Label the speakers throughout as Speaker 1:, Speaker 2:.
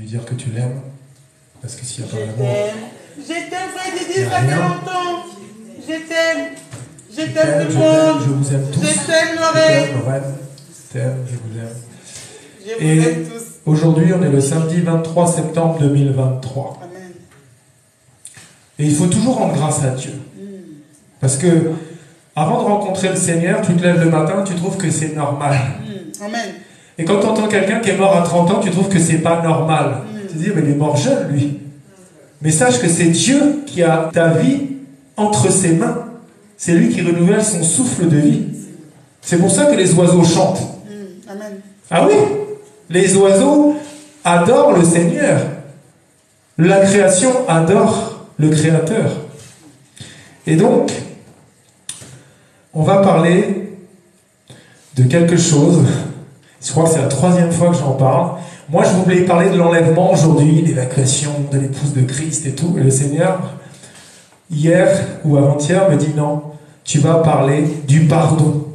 Speaker 1: lui dire que tu l'aimes. Parce que s'il n'y a pas d'amour...
Speaker 2: Je t'aime, frère Didi, ça fait longtemps. Je t'aime. Je t'aime tout le monde.
Speaker 1: Je vous aime tous.
Speaker 2: Je t'aime, Lorraine.
Speaker 1: Je t'aime, je vous aime.
Speaker 2: Je vous aime tous.
Speaker 1: Aujourd'hui, on est le samedi 23 septembre 2023.
Speaker 2: Amen.
Speaker 1: Et il faut toujours rendre grâce à Dieu. Parce que, avant de rencontrer le Seigneur, tu te lèves le matin, tu trouves que c'est normal.
Speaker 2: Amen.
Speaker 1: Et quand tu entends quelqu'un qui est mort à 30 ans, tu trouves que c'est pas normal. Tu te dis, mais il est mort jeune, lui. Mais sache que c'est Dieu qui a ta vie entre ses mains. C'est lui qui renouvelle son souffle de vie. C'est pour ça que les oiseaux chantent.
Speaker 2: Amen.
Speaker 1: Ah oui, les oiseaux adorent le Seigneur. La création adore le Créateur. Et donc, on va parler de quelque chose. Je crois que c'est la 3e fois que j'en parle. Moi, je voulais parler de l'enlèvement aujourd'hui, l'évacuation de l'épouse de Christ et tout. Et le Seigneur, hier ou avant-hier, me dit non, tu vas parler du pardon.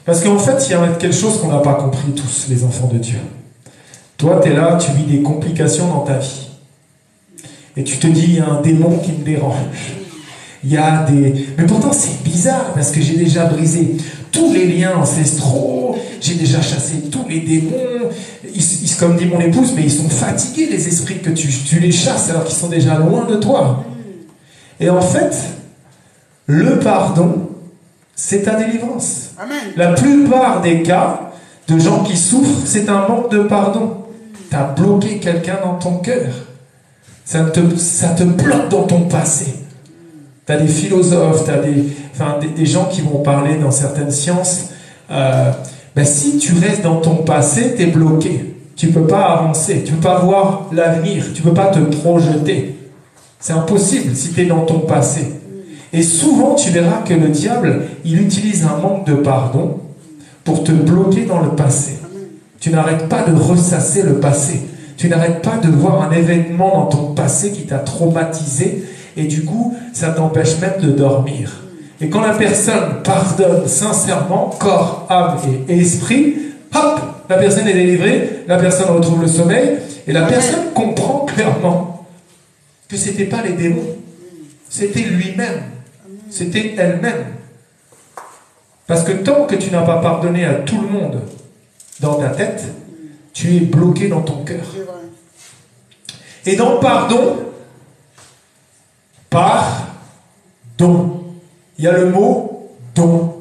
Speaker 1: Parce qu'en fait, il y a quelque chose qu'on n'a pas compris tous, les enfants de Dieu. Toi, tu es là, tu vis des complications dans ta vie. Et tu te dis, il y a un démon qui me dérange. Il y a des... Mais pourtant, c'est bizarre, parce que j'ai déjà brisé tous les liens ancestraux, j'ai déjà chassé tous les démons. Comme dit mon épouse, mais ils sont fatigués, les esprits que tu les chasses, alors qu'ils sont déjà loin de toi. Et en fait, le pardon, c'est ta délivrance.
Speaker 2: Amen.
Speaker 1: La plupart des cas de gens qui souffrent, c'est un manque de pardon. Tu as bloqué quelqu'un dans ton cœur. Ça te bloque dans ton passé. Tu as des philosophes, tu as des gens qui vont parler dans certaines sciences. Si tu restes dans ton passé, tu es bloqué. Tu ne peux pas avancer, tu ne peux pas voir l'avenir, tu ne peux pas te projeter. C'est impossible si tu es dans ton passé. Et souvent, tu verras que le diable, il utilise un manque de pardon pour te bloquer dans le passé. Tu n'arrêtes pas de ressasser le passé. Tu n'arrêtes pas de voir un événement dans ton passé qui t'a traumatisé et du coup, ça t'empêche même de dormir. Et quand la personne pardonne sincèrement, corps, âme et esprit, hop, la personne est délivrée, la personne retrouve le sommeil et la personne comprend clairement que ce n'était pas les démons, c'était lui-même, c'était elle-même. Parce que tant que tu n'as pas pardonné à tout le monde dans ta tête, tu es bloqué dans ton cœur. Et dans pardon, pardon, il y a le mot don.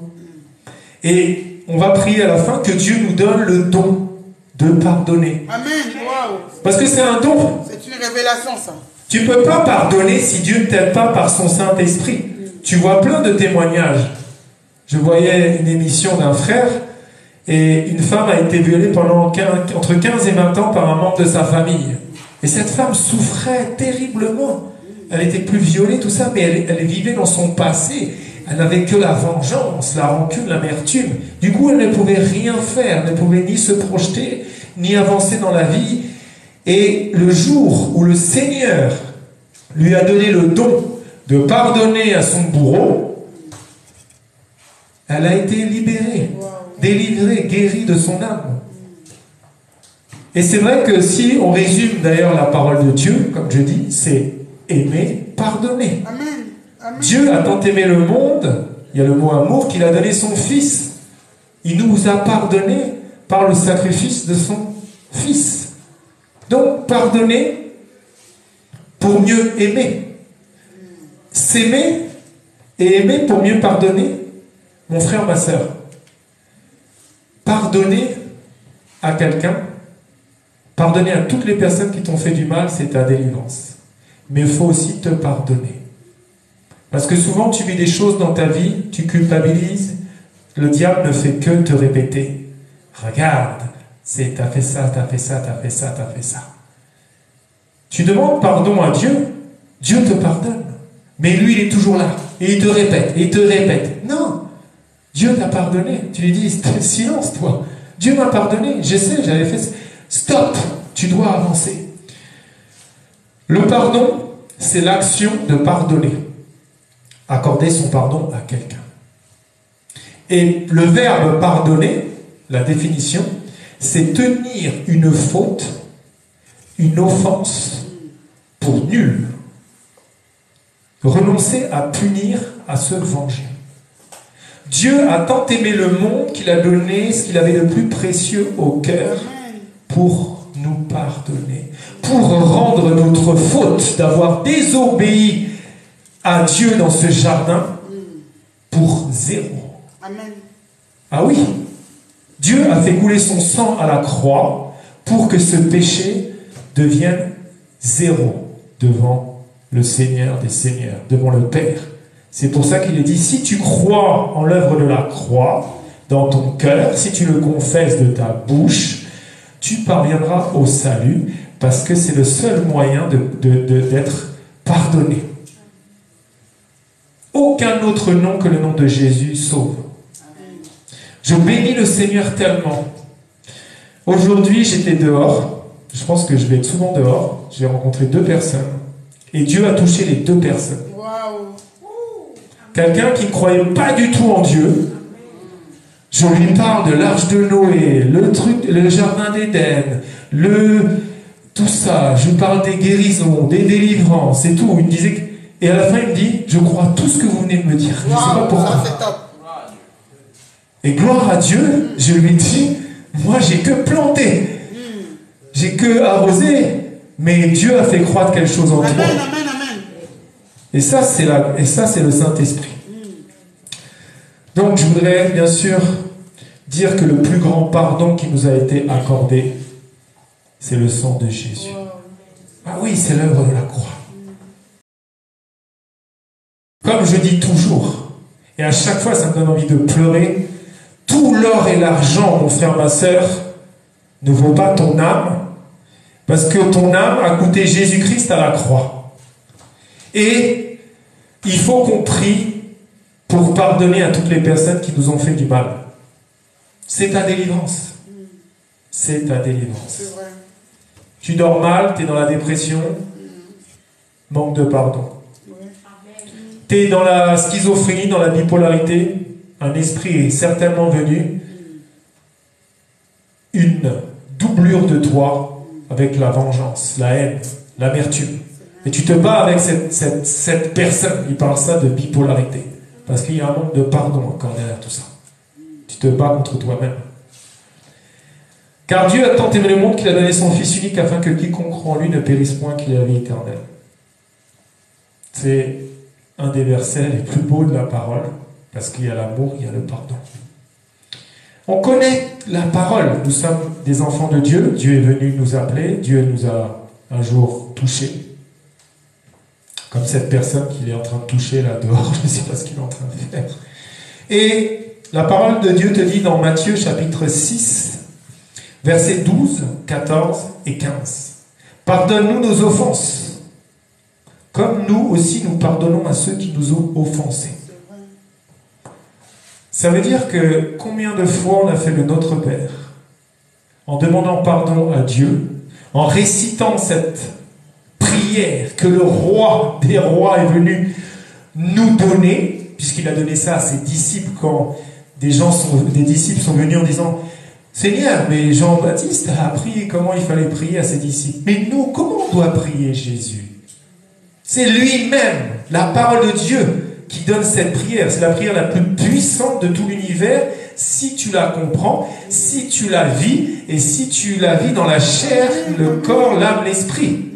Speaker 1: Et on va prier à la fin que Dieu nous donne le don de pardonner.
Speaker 2: Amen. Wow.
Speaker 1: Parce que c'est un don.
Speaker 2: C'est une révélation, ça.
Speaker 1: Tu ne peux pas pardonner si Dieu ne t'aide pas par son Saint-Esprit. Tu vois plein de témoignages. Je voyais une émission d'un frère et une femme a été violée pendant entre 15 et 20 ans par un membre de sa famille. Et cette femme souffrait terriblement. Elle était plus violée, tout ça, mais elle vivait dans son passé. Elle n'avait que la vengeance, la rancune, l'amertume. Du coup, elle ne pouvait rien faire. Elle ne pouvait ni se projeter, ni avancer dans la vie. Et le jour où le Seigneur lui a donné le don de pardonner à son bourreau, elle a été libérée, délivrée, guérie de son âme. Et c'est vrai que si on résume d'ailleurs la parole de Dieu, comme je dis, c'est aimer, pardonner.
Speaker 2: Amen. Amen.
Speaker 1: Dieu a tant aimé le monde, il y a le mot amour, qu'il a donné son Fils. Il nous a pardonné par le sacrifice de son Fils. Donc, pardonner pour mieux aimer. S'aimer et aimer pour mieux pardonner. Mon frère, ma soeur, pardonner à quelqu'un, pardonner à toutes les personnes qui t'ont fait du mal, c'est ta délivrance. Mais il faut aussi te pardonner. Parce que souvent, tu vis des choses dans ta vie, tu culpabilises, le diable ne fait que te répéter. Regarde, t'as fait ça, t'as fait ça, t'as fait ça, t'as fait ça. Tu demandes pardon à Dieu, Dieu te pardonne. Mais lui, il est toujours là. Et il te répète, et il te répète. Non, Dieu t'a pardonné. Tu lui dis, silence toi. Dieu m'a pardonné, je sais, j'avais fait ça. Stop, tu dois avancer. Le pardon, c'est l'action de pardonner. Accorder son pardon à quelqu'un. Et le verbe pardonner, la définition, c'est tenir une faute, une offense pour nul. Renoncer à punir, à se venger. Dieu a tant aimé le monde qu'il a donné ce qu'il avait de plus précieux au cœur pour nous pardonner, pour rendre notre faute d'avoir désobéi à Dieu dans ce jardin pour zéro.
Speaker 2: Amen.
Speaker 1: Ah oui, Dieu a fait couler son sang à la croix pour que ce péché devienne zéro devant le Seigneur des Seigneurs, devant le Père. C'est pour ça qu'il est dit, si tu crois en l'œuvre de la croix dans ton cœur, si tu le confesses de ta bouche, tu parviendras au salut, parce que c'est le seul moyen d'être pardonné. Aucun autre nom que le nom de Jésus sauve. Je bénis le Seigneur tellement. Aujourd'hui, j'étais dehors. Je pense que je vais être souvent dehors. J'ai rencontré 2 personnes. Et Dieu a touché les 2 personnes.
Speaker 2: Waouh.
Speaker 1: Quelqu'un qui ne croyait pas du tout en Dieu. Je lui parle de l'arche de Noé, le jardin d'Éden, tout ça. Je lui parle des guérisons, des délivrances et tout. Il me disait et à la fin, il me dit, je crois tout ce que vous venez de me dire. Je ne sais pas pourquoi.
Speaker 2: Ça, c'est top.
Speaker 1: Et gloire à Dieu, je lui dis, moi j'ai que planté. J'ai que arrosé. Mais Dieu a fait croître quelque chose en toi.
Speaker 2: Amen, amen, amen.
Speaker 1: Et ça, c'est le Saint-Esprit. Donc, je voudrais bien sûr dire que le plus grand pardon qui nous a été accordé, c'est le sang de Jésus. Ah oui, c'est l'œuvre de la croix. Comme je dis toujours, et à chaque fois ça me donne envie de pleurer, tout l'or et l'argent, mon frère, ma soeur, ne vaut pas ton âme, parce que ton âme a coûté Jésus-Christ à la croix. Et il faut qu'on prie pour pardonner à toutes les personnes qui nous ont fait du mal. C'est ta délivrance. C'est ta délivrance.
Speaker 2: C'est vrai.
Speaker 1: Tu dors mal, tu es dans la dépression, manque de pardon. Tu es dans la schizophrénie, dans la bipolarité, un esprit est certainement venu, une doublure de toi avec la vengeance, la haine, l'amertume. Et tu te bats avec cette personne, il parle ça de bipolarité, parce qu'il y a un manque de pardon encore derrière tout ça. Tu te bats contre toi-même. Car Dieu a tant aimé le monde qu'il a donné son Fils unique afin que quiconque croit en lui ne périsse point, qu'il ait la vie éternelle. C'est un des versets les plus beaux de la parole, parce qu'il y a l'amour, il y a le pardon. On connaît la parole, nous sommes des enfants de Dieu, Dieu est venu nous appeler, Dieu nous a un jour touchés, comme cette personne qu'il est en train de toucher là dehors, je ne sais pas ce qu'il est en train de faire. Et la parole de Dieu te dit dans Matthieu chapitre 6, versets 12, 14 et 15. Pardonne-nous nos offenses, comme nous aussi nous pardonnons à ceux qui nous ont offensés. Ça veut dire que combien de fois on a fait le Notre Père en demandant pardon à Dieu, en récitant cette prière que le roi des rois est venu nous donner, puisqu'il a donné ça à ses disciples quand des disciples sont venus en disant « Seigneur, mais Jean-Baptiste a appris comment il fallait prier à ses disciples. Mais nous, comment on doit prier Jésus ?» C'est lui-même, la parole de Dieu, qui donne cette prière. C'est la prière la plus puissante de tout l'univers, si tu la comprends, si tu la vis, et si tu la vis dans la chair, le corps, l'âme, l'esprit.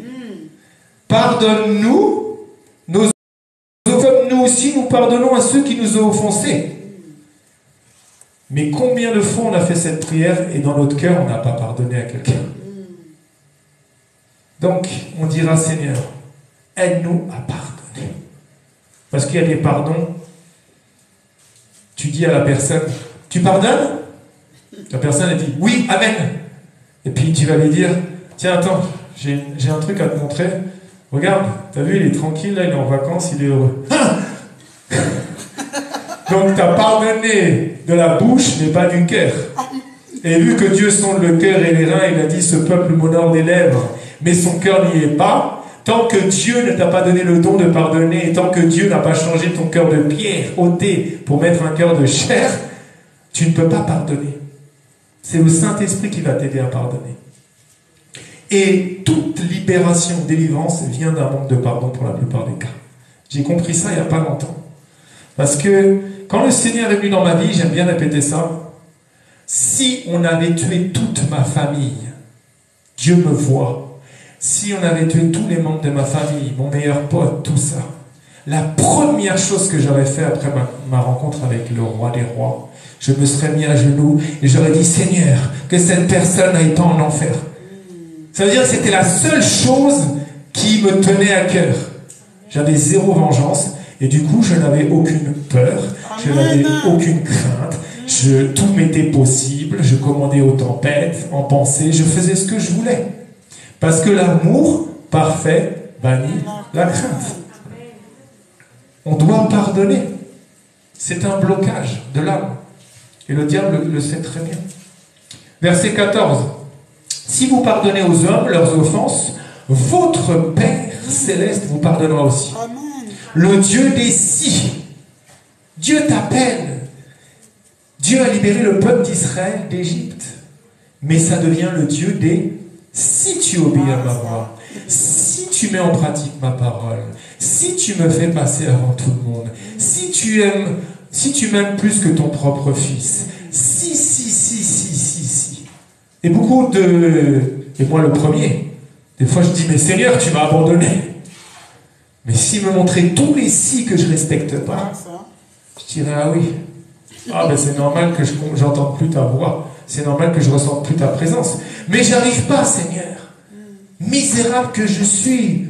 Speaker 1: Pardonne-nous nos offenses, comme nous aussi nous pardonnons à ceux qui nous ont offensés. Mais combien de fois on a fait cette prière et dans notre cœur on n'a pas pardonné à quelqu'un? Donc on dira Seigneur, aide-nous à pardonner. Parce qu'il y a des pardons, tu dis à la personne, tu pardonnes? La personne elle dit, oui, amen. Et puis tu vas lui dire, tiens attends, j'ai un truc à te montrer. Regarde, t'as vu, il est tranquille, là, il est en vacances, il est heureux. Donc tu as pardonné de la bouche, mais pas du cœur. Et vu que Dieu sonde le cœur et les reins, il a dit, ce peuple m'honore des lèvres, mais son cœur n'y est pas. Tant que Dieu ne t'a pas donné le don de pardonner, et tant que Dieu n'a pas changé ton cœur de pierre, ôté, pour mettre un cœur de chair, tu ne peux pas pardonner. C'est le Saint-Esprit qui va t'aider à pardonner. Et toute libération, délivrance vient d'un manque de pardon pour la plupart des cas. J'ai compris ça il n'y a pas longtemps. Parce que quand le Seigneur est venu dans ma vie, j'aime bien répéter ça, si on avait tué toute ma famille, Dieu me voit. Si on avait tué tous les membres de ma famille, mon meilleur pote, tout ça, la première chose que j'aurais fait après ma rencontre avec le roi des rois, je me serais mis à genoux et j'aurais dit, Seigneur, que cette personne n'aille pas en enfer. Ça veut dire que c'était la seule chose qui me tenait à cœur. J'avais zéro vengeance et du coup, je n'avais aucune peur, je n'avais aucune crainte. Tout m'était possible, je commandais aux tempêtes, en pensée, je faisais ce que je voulais. Parce que l'amour parfait bannit la crainte. On doit pardonner. C'est un blocage de l'âme. Et le diable le sait très bien. Verset 14. Si vous pardonnez aux hommes leurs offenses, votre Père céleste vous pardonnera aussi. Le Dieu des si. Dieu t'appelle. Dieu a libéré le peuple d'Israël d'Égypte. Mais ça devient le Dieu des si tu obéis à ma voix, si tu mets en pratique ma parole, si tu me fais passer avant tout le monde, si tu m'aimes plus que ton propre fils, si. Et beaucoup et moi le premier, des fois je dis, mais Seigneur, tu m'as abandonné. Mais s'il me montrait tous les si que je respecte pas, je dirais, ah oui, ah ben c'est normal que j'entende plus ta voix. C'est normal que je ne ressente plus ta présence. Mais j'arrive pas, Seigneur. Misérable que je suis.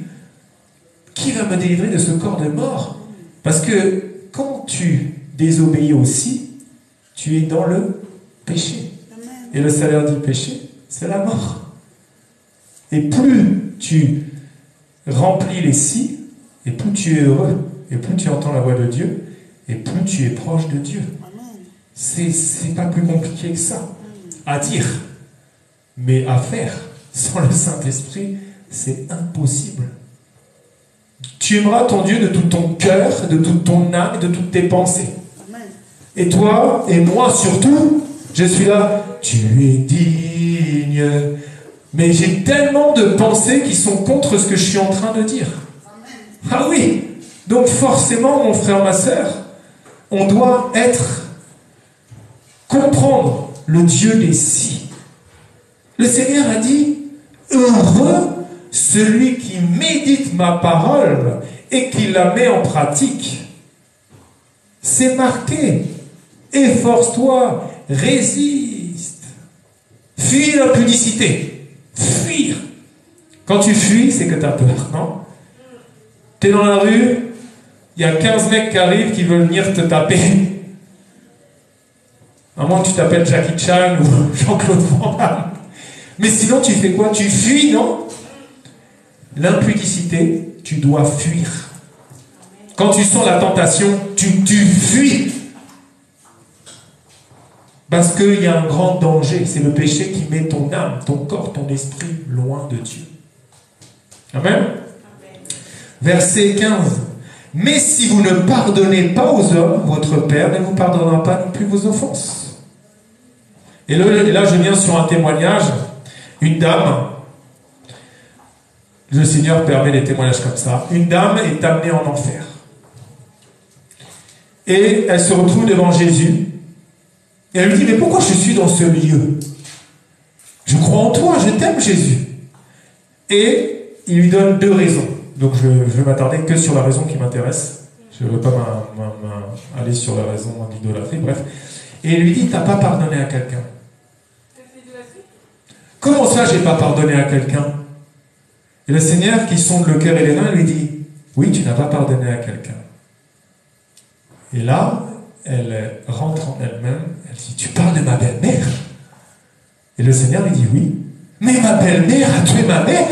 Speaker 1: Qui va me délivrer de ce corps de mort? Parce que quand tu désobéis aussi, tu es dans le péché. Et le salaire du péché, c'est la mort. Et plus tu remplis les si, et plus tu es heureux, et plus tu entends la voix de Dieu, et plus tu es proche de Dieu. C'est pas plus compliqué que ça. À dire, mais à faire sans le Saint-Esprit, c'est impossible. Tu aimeras ton Dieu de tout ton cœur, de toute ton âme et de toutes tes pensées. Et toi, et moi surtout, je suis là, tu es digne. Mais j'ai tellement de pensées qui sont contre ce que je suis en train de dire. Ah oui, donc forcément, mon frère, ma sœur, on doit comprendre le Dieu des si. Le Seigneur a dit, heureux celui qui médite ma parole et qui la met en pratique. C'est marqué. Efforce-toi, résiste. Fuis l'impudicité. Fuir. Quand tu fuis, c'est que tu as peur, non? Tu es dans la rue, il y a 15 mecs qui arrivent qui veulent venir te taper. À moins que tu t'appelles Jackie Chan ou Jean-Claude Van Damme. Mais sinon, tu fais quoi? Tu fuis, non? L'impudicité, tu dois fuir. Quand tu sens la tentation, tu fuis. Parce qu'il y a un grand danger. C'est le péché qui met ton âme, ton corps, ton esprit loin de Dieu. Amen. Verset 15. Mais si vous ne pardonnez pas aux hommes, votre Père ne vous pardonnera pas non plus vos offenses. Et là, je viens sur un témoignage. Une dame, le Seigneur permet des témoignages comme ça. Une dame est amenée en enfer. Et elle se retrouve devant Jésus. Et elle lui dit, mais pourquoi je suis dans ce lieu? Je crois en toi, je t'aime Jésus. Et il lui donne 2 raisons. Donc je vais m'attarder que sur la raison qui m'intéresse. Je ne veux pas aller sur la raison d'idolâtrie, bref. Et il lui dit, t'as pas pardonné à quelqu'un. Comment ça, j'ai pas pardonné à quelqu'un? Et le Seigneur, qui sonde le cœur et les reins, lui dit, oui, tu n'as pas pardonné à quelqu'un. Et là, elle rentre en elle-même, elle dit, tu parles de ma belle-mère? Et le Seigneur lui dit, oui. Mais ma belle-mère a tué ma mère.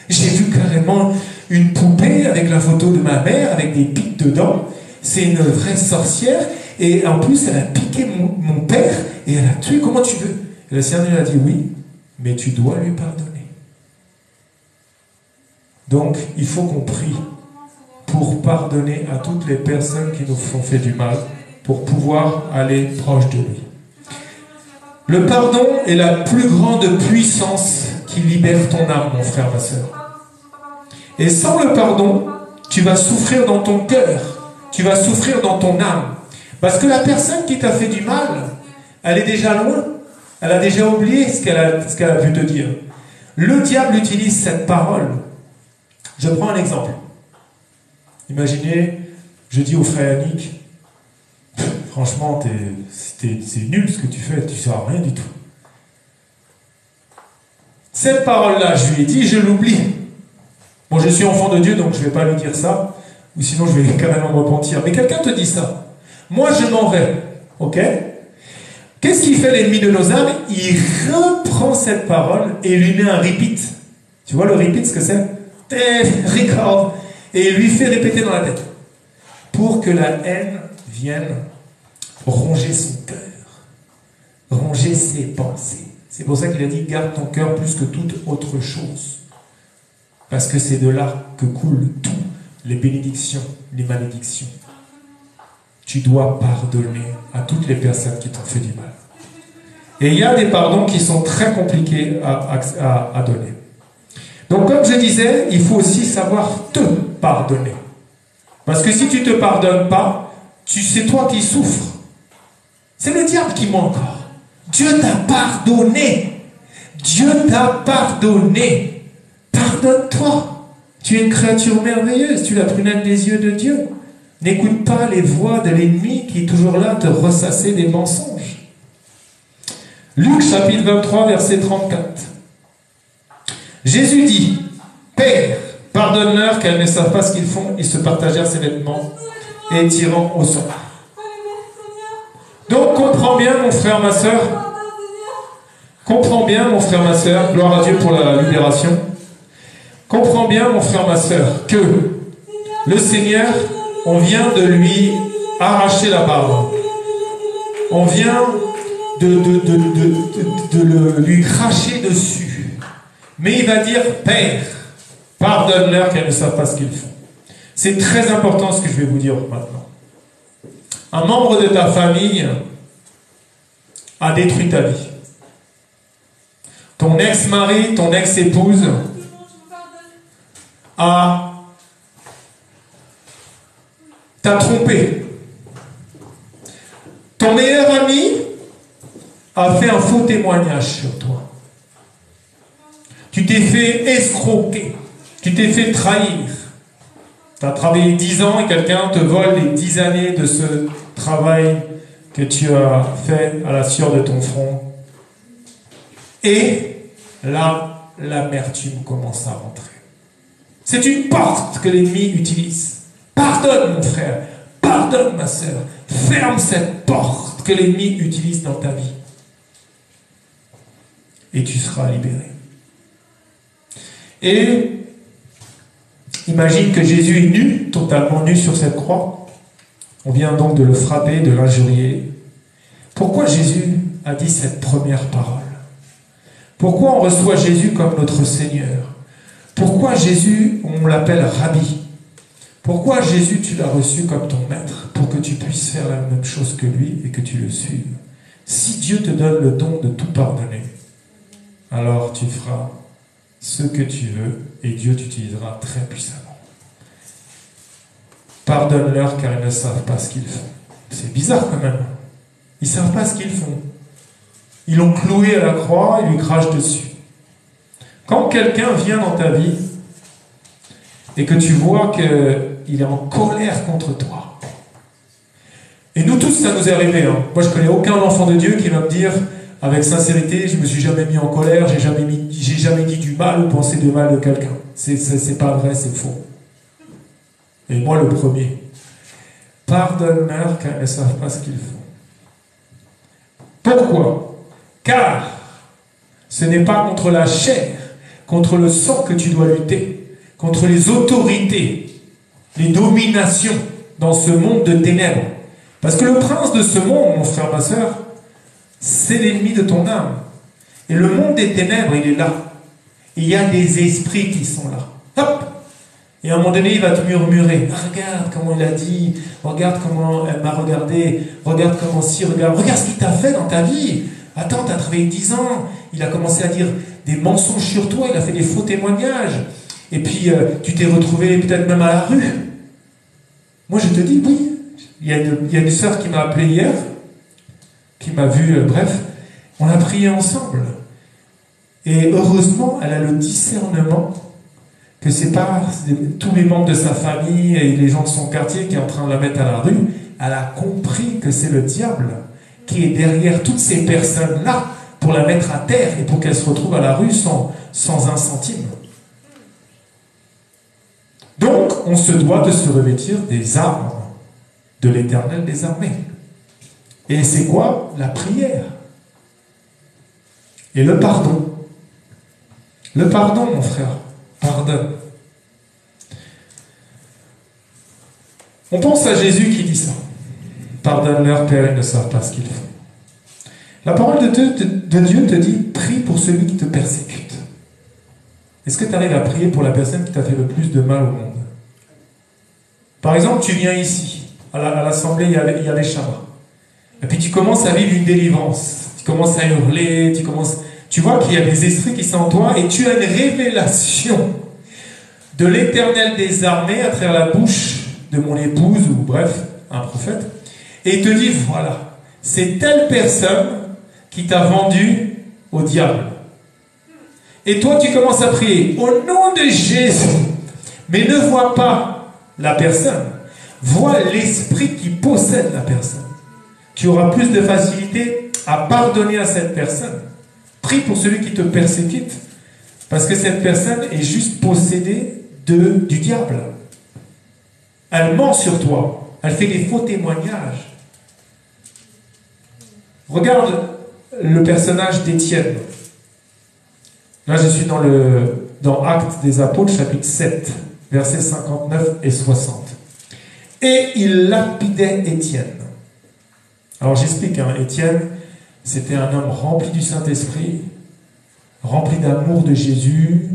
Speaker 1: J'ai vu carrément une poupée avec la photo de ma mère, avec des pics dedans. C'est une vraie sorcière. Et en plus, elle a piqué mon père et elle a tué. Comment tu veux? Et le Seigneur lui a dit, oui, mais tu dois lui pardonner. Donc, il faut qu'on prie pour pardonner à toutes les personnes qui nous ont fait du mal, pour pouvoir aller proche de lui. Le pardon est la plus grande puissance qui libère ton âme, mon frère, ma soeur. Et sans le pardon, tu vas souffrir dans ton cœur, tu vas souffrir dans ton âme. Parce que la personne qui t'a fait du mal, elle est déjà loin, elle a déjà oublié ce qu'elle a pu te dire. Le diable utilise cette parole. Je prends un exemple. Imaginez, je dis au frère Yannick, franchement, c'est nul ce que tu fais, tu ne sers à rien du tout. Cette parole-là, je lui ai dit, je l'oublie. Bon, je suis enfant de Dieu, donc je ne vais pas lui dire ça, ou sinon je vais carrément me repentir. Mais quelqu'un te dit ça. Moi, je m'en vais. Ok? Qu'est-ce qu'il fait l'ennemi de nos âmes? Il reprend cette parole et lui met un repeat. Tu vois le repeat, ce que c'est? Record. Et il lui fait répéter dans la tête. Pour que la haine vienne ronger son cœur, ronger ses pensées. C'est pour ça qu'il a dit garde ton cœur plus que toute autre chose. Parce que c'est de là que coulent toutes les bénédictions, les malédictions. Tu dois pardonner à toutes les personnes qui t'ont fait du mal. Et il y a des pardons qui sont très compliqués à donner. Donc comme je disais, il faut aussi savoir te pardonner. Parce que si tu ne te pardonnes pas, c'est toi qui souffres. C'est le diable qui ment encore. Dieu t'a pardonné. Dieu t'a pardonné. Pardonne-toi. Tu es une créature merveilleuse. Tu es la prunelle des yeux de Dieu. N'écoute pas les voix de l'ennemi qui est toujours là te ressasser des mensonges. Luc chapitre 23, verset 34. Jésus dit, Père, pardonne-leur car ils ne savent pas ce qu'ils font. Ils se partagèrent ses vêtements et tirant au sort. Donc comprends bien mon frère, ma soeur. Comprends bien mon frère, ma soeur. Gloire à Dieu pour la libération. Comprends bien mon frère, ma soeur, que le Seigneur, on vient de lui arracher la barbe. On vient de lui cracher dessus. Mais il va dire, Père, pardonne-leur qu'elles ne savent pas ce qu'ils font. C'est très important ce que je vais vous dire maintenant. Un membre de ta famille a détruit ta vie. Ton ex-mari, ton ex-épouse t'a trompé. Ton meilleur ami a fait un faux témoignage sur toi. Tu t'es fait escroquer. Tu t'es fait trahir. Tu as travaillé 10 ans et quelqu'un te vole les 10 années de ce travail que tu as fait à la sueur de ton front. Et là, l'amertume commence à rentrer. C'est une porte que l'ennemi utilise. Pardonne mon frère, pardonne ma soeur. Ferme cette porte que l'ennemi utilise dans ta vie. Et tu seras libéré. Et imagine que Jésus est nu, totalement nu sur cette croix. On vient donc de le frapper, de l'injurier. Pourquoi Jésus a dit cette première parole? Pourquoi on reçoit Jésus comme notre Seigneur? Pourquoi Jésus, on l'appelle Rabbi? Pourquoi Jésus, tu l'as reçu comme ton maître? Pour que tu puisses faire la même chose que lui et que tu le suives. Si Dieu te donne le don de tout pardonner, alors tu feras ce que tu veux et Dieu t'utilisera très puissamment. Pardonne-leur car ils ne savent pas ce qu'ils font. C'est bizarre quand même. Ils ne savent pas ce qu'ils font. Ils l'ont cloué à la croix et lui crachent dessus. Quand quelqu'un vient dans ta vie et que tu vois qu'il est en colère contre toi, et nous tous ça nous est arrivé, hein. Moi je connais aucun enfant de Dieu qui va me dire avec sincérité, je ne me suis jamais mis en colère, j'ai jamais dit du mal ou pensé de mal de quelqu'un. C'est pas vrai, c'est faux. Et moi le premier. Pardonne-leur car ils ne savent pas ce qu'ils font. Pourquoi? Car ce n'est pas contre la chair, contre le sang que tu dois lutter, contre les autorités, les dominations dans ce monde de ténèbres. Parce que le prince de ce monde, mon frère, ma soeur, c'est l'ennemi de ton âme. Et le monde des ténèbres, il est là. Il y a des esprits qui sont là. Hop! Et à un moment donné, il va te murmurer. Ah, regarde comment il a dit. Regarde comment elle m'a regardé. Regarde comment si, regarde ce qu'il t'a fait dans ta vie. Attends, tu as travaillé 10 ans, il a commencé à dire des mensonges sur toi, il a fait des faux témoignages, et puis tu t'es retrouvé peut-être même à la rue. Moi je te dis oui. Il y a une sœur qui m'a appelé hier, qui m'a vu, bref, on a prié ensemble. Et heureusement, elle a le discernement que c'est pas tous les membres de sa famille et les gens de son quartier qui est en train de la mettre à la rue. Elle a compris que c'est le diable qui est derrière toutes ces personnes-là pour la mettre à terre et pour qu'elle se retrouve à la rue sans un centime. Donc, on se doit de se revêtir des armes de l'Éternel des armées. Et c'est quoi? La prière. Et le pardon. Le pardon, mon frère. Pardonne. On pense à Jésus qui dit ça. Pardonne-leur, Père, ils ne savent pas ce qu'ils font. La parole de Dieu te dit, prie pour celui qui te persécute. Est-ce que tu arrives à prier pour la personne qui t'a fait le plus de mal au monde? Par exemple, tu viens ici, à l'assemblée, il y a les Shabbats. Et puis tu commences à vivre une délivrance. Tu commences à hurler, tu vois qu'il y a des esprits qui sont en toi et tu as une révélation de l'Éternel des armées à travers la bouche de mon épouse ou bref, un prophète. Et il te dit, voilà, c'est telle personne qui t'a vendu au diable. Et toi, tu commences à prier au nom de Jésus. Mais ne vois pas la personne. Vois l'esprit qui possède la personne. Tu auras plus de facilité à pardonner à cette personne. Prie pour celui qui te persécute. Parce que cette personne est juste possédée du diable. Elle ment sur toi. Elle fait des faux témoignages. Regarde le personnage d'Étienne. Là, je suis dans Actes des Apôtres, chapitre 7, versets 59 et 60. Et il lapidait Étienne. Alors j'explique, Étienne, c'était un homme rempli du Saint-Esprit, rempli d'amour de Jésus.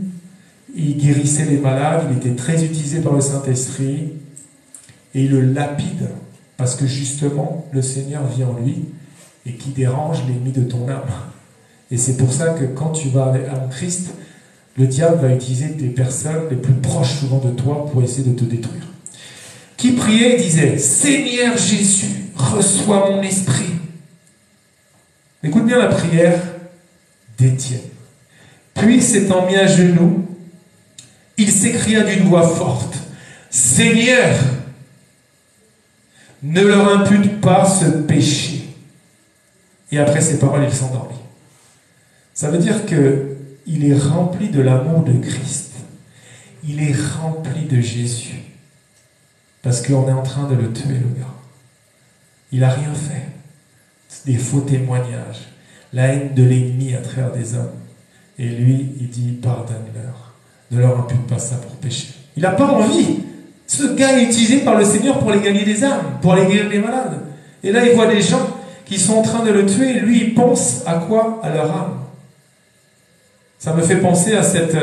Speaker 1: Il guérissait les malades, il était très utilisé par le Saint-Esprit. Et il le lapide, parce que justement, le Seigneur vit en lui et qui dérange l'ennemi de ton âme. Et c'est pour ça que quand tu vas en Christ, le diable va utiliser des personnes les plus proches souvent de toi pour essayer de te détruire. Qui priait et disait, Seigneur Jésus, reçois mon esprit. Écoute bien la prière d'Étienne. Puis s'étant mis à genoux, il s'écria d'une voix forte, Seigneur, ne leur impute pas ce péché. Et après ces paroles, il s'endormit. Ça veut dire qu'il est rempli de l'amour de Christ. Il est rempli de Jésus. Parce qu'on est en train de le tuer, le gars. Il n'a rien fait. C'est des faux témoignages. La haine de l'ennemi à travers des hommes. Et lui, il dit, pardonne-leur. Ne leur impute pas ça pour pécher. Il n'a pas envie. Ce gars est utilisé par le Seigneur pour les gagner des âmes, pour les guérir des malades. Et là, il voit des gens qui sont en train de le tuer. Lui, il pense à quoi? À leur âme. Ça me fait penser à cette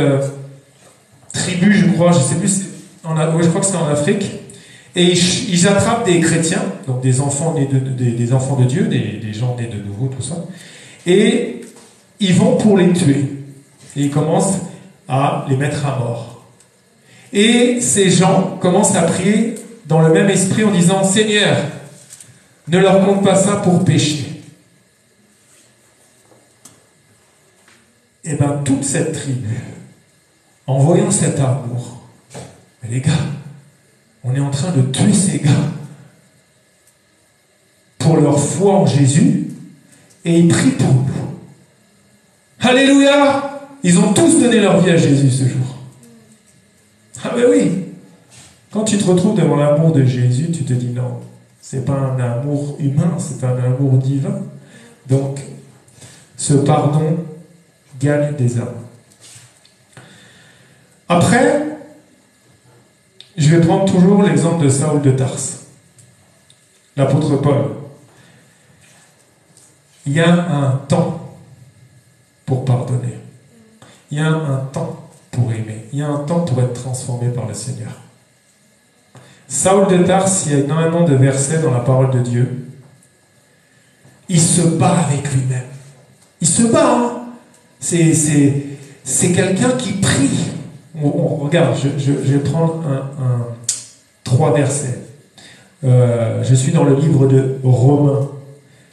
Speaker 1: tribu, je crois, je ne sais plus, je crois que c'est en Afrique. Et ils attrapent des chrétiens, donc des enfants des enfants de Dieu, des gens nés de nouveau, tout ça. Et ils vont pour les tuer. Et ils commencent à les mettre à mort. Et ces gens commencent à prier dans le même esprit en disant, Seigneur, ne leur compte pas ça pour pécher. Et bien toute cette tribu, en voyant cet amour, mais les gars, on est en train de tuer ces gars pour leur foi en Jésus, et ils prient pour nous. Alléluia! Ils ont tous donné leur vie à Jésus ce jour. Ah ben oui! Quand tu te retrouves devant l'amour de Jésus, tu te dis non, c'est pas un amour humain, c'est un amour divin. Donc, ce pardon gagne des âmes. Après, je vais prendre toujours l'exemple de Saül de Tarse, l'apôtre Paul. Il y a un temps pour pardonner. Il y a un temps pour aimer. Il y a un temps pour être transformé par le Seigneur. Saül de Tarse, il y a énormément de versets dans la parole de Dieu. Il se bat avec lui-même. Il se bat, hein. C'est quelqu'un qui prie. Regarde, je vais prendre trois versets. Je suis dans le livre de Romains,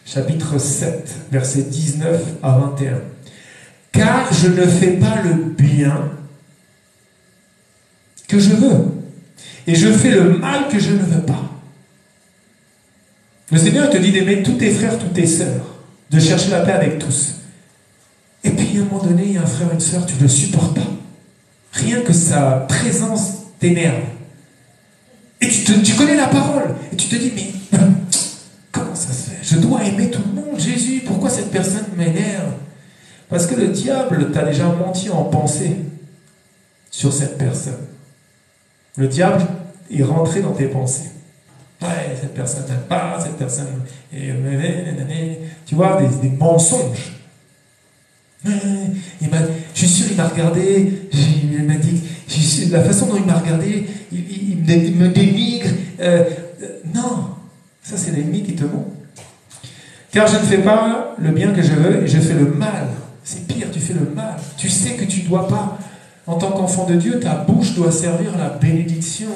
Speaker 1: chapitre 7, versets 19 à 21. Car je ne fais pas le bien que je veux, et je fais le mal que je ne veux pas. Le Seigneur te dit d'aimer tous tes frères, toutes tes sœurs, de chercher la paix avec tous. Et puis à un moment donné, il y a un frère, une sœur, tu ne le supportes pas. Rien que sa présence t'énerve. Et tu connais la parole. Et tu te dis, mais comment ça se fait? Je dois aimer tout le monde. Jésus, pourquoi cette personne m'énerve? Parce que le diable t'a déjà menti en pensée sur cette personne. Le diable est rentré dans tes pensées. Ouais, cette personne n'aime pas, cette personne... Tu vois, des mensonges. Je suis sûr, il m'a regardé, il m'a dit, la façon dont il m'a regardé, il me dénigre. Non, ça c'est l'ennemi qui te ment. Car je ne fais pas le bien que je veux et je fais le mal. C'est pire, tu fais le mal. Tu sais que tu ne dois pas, en tant qu'enfant de Dieu, ta bouche doit servir à la bénédiction,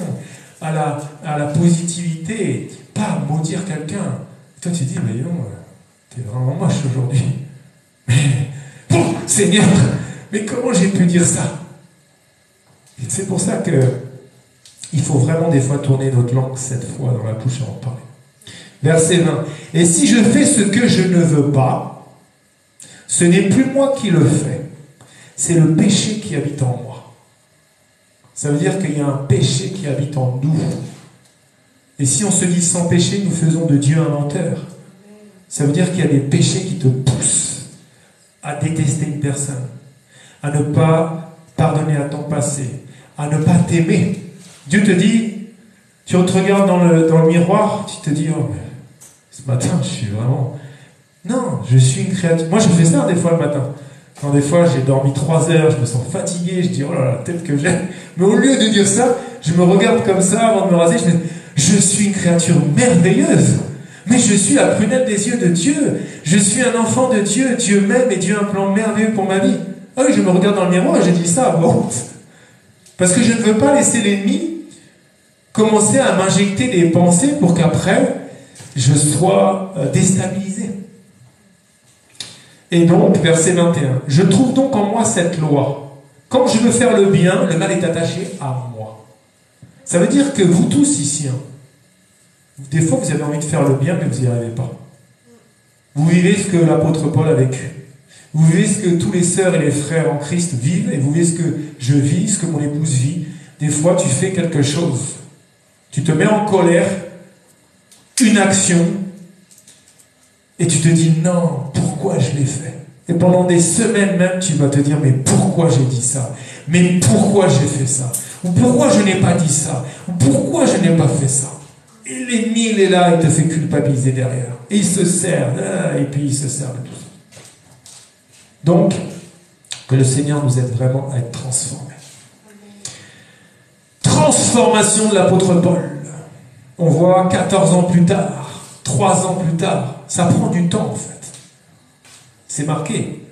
Speaker 1: à la positivité, pas à maudire quelqu'un. Toi tu dis, mais non, t'es vraiment moche aujourd'hui. Mais, oh, Seigneur, mais comment j'ai pu dire ça? Et c'est pour ça que il faut vraiment des fois tourner notre langue 7 fois dans la bouche et en parler. Verset 20. Et si je fais ce que je ne veux pas, ce n'est plus moi qui le fais, c'est le péché qui habite en moi. Ça veut dire qu'il y a un péché qui habite en nous. Et si on se dit sans péché, nous faisons de Dieu un menteur. Ça veut dire qu'il y a des péchés qui te poussent à détester une personne, à ne pas pardonner à ton passé, à ne pas t'aimer. Dieu te dit, tu te regardes dans le miroir, tu te dis, oh, mais ce matin, je suis vraiment... Non, je suis une créature. Moi, je fais ça des fois le matin. Quand des fois, j'ai dormi 3 heures, je me sens fatigué, je dis, oh là là, la tête que j'ai. Mais au lieu de dire ça, je me regarde comme ça avant de me raser, je me dis, je suis une créature merveilleuse. Mais je suis la prunelle des yeux de Dieu. Je suis un enfant de Dieu. Dieu m'aime et Dieu a un plan merveilleux pour ma vie. Ah oui, je me regarde dans le miroir et je dis ça à voix haute. Parce que je ne veux pas laisser l'ennemi commencer à m'injecter des pensées pour qu'après, je sois déstabilisé. Et donc, verset 21. Je trouve donc en moi cette loi. Quand je veux faire le bien, le mal est attaché à moi. Ça veut dire que vous tous ici, hein, des fois vous avez envie de faire le bien, mais vous n'y arrivez pas. Vous vivez ce que l'apôtre Paul a vécu. Vous vivez ce que tous les sœurs et les frères en Christ vivent, et vous vivez ce que je vis, ce que mon épouse vit. Des fois, tu fais quelque chose. Tu te mets en colère, une action, et tu te dis, non, pourquoi je l'ai fait? Et pendant des semaines même, tu vas te dire, mais pourquoi j'ai dit ça? Mais pourquoi j'ai fait ça? Ou pourquoi je n'ai pas dit ça? Ou pourquoi je n'ai pas fait ça? Et l'ennemi, il est là, il te fait culpabiliser derrière. Et il se sert, et puis il se sert de tout ça. Donc, que le Seigneur nous aide vraiment à être transformés. Transformation de l'apôtre Paul. On voit 14 ans plus tard, 3 ans plus tard. Ça prend du temps en fait. C'est marqué.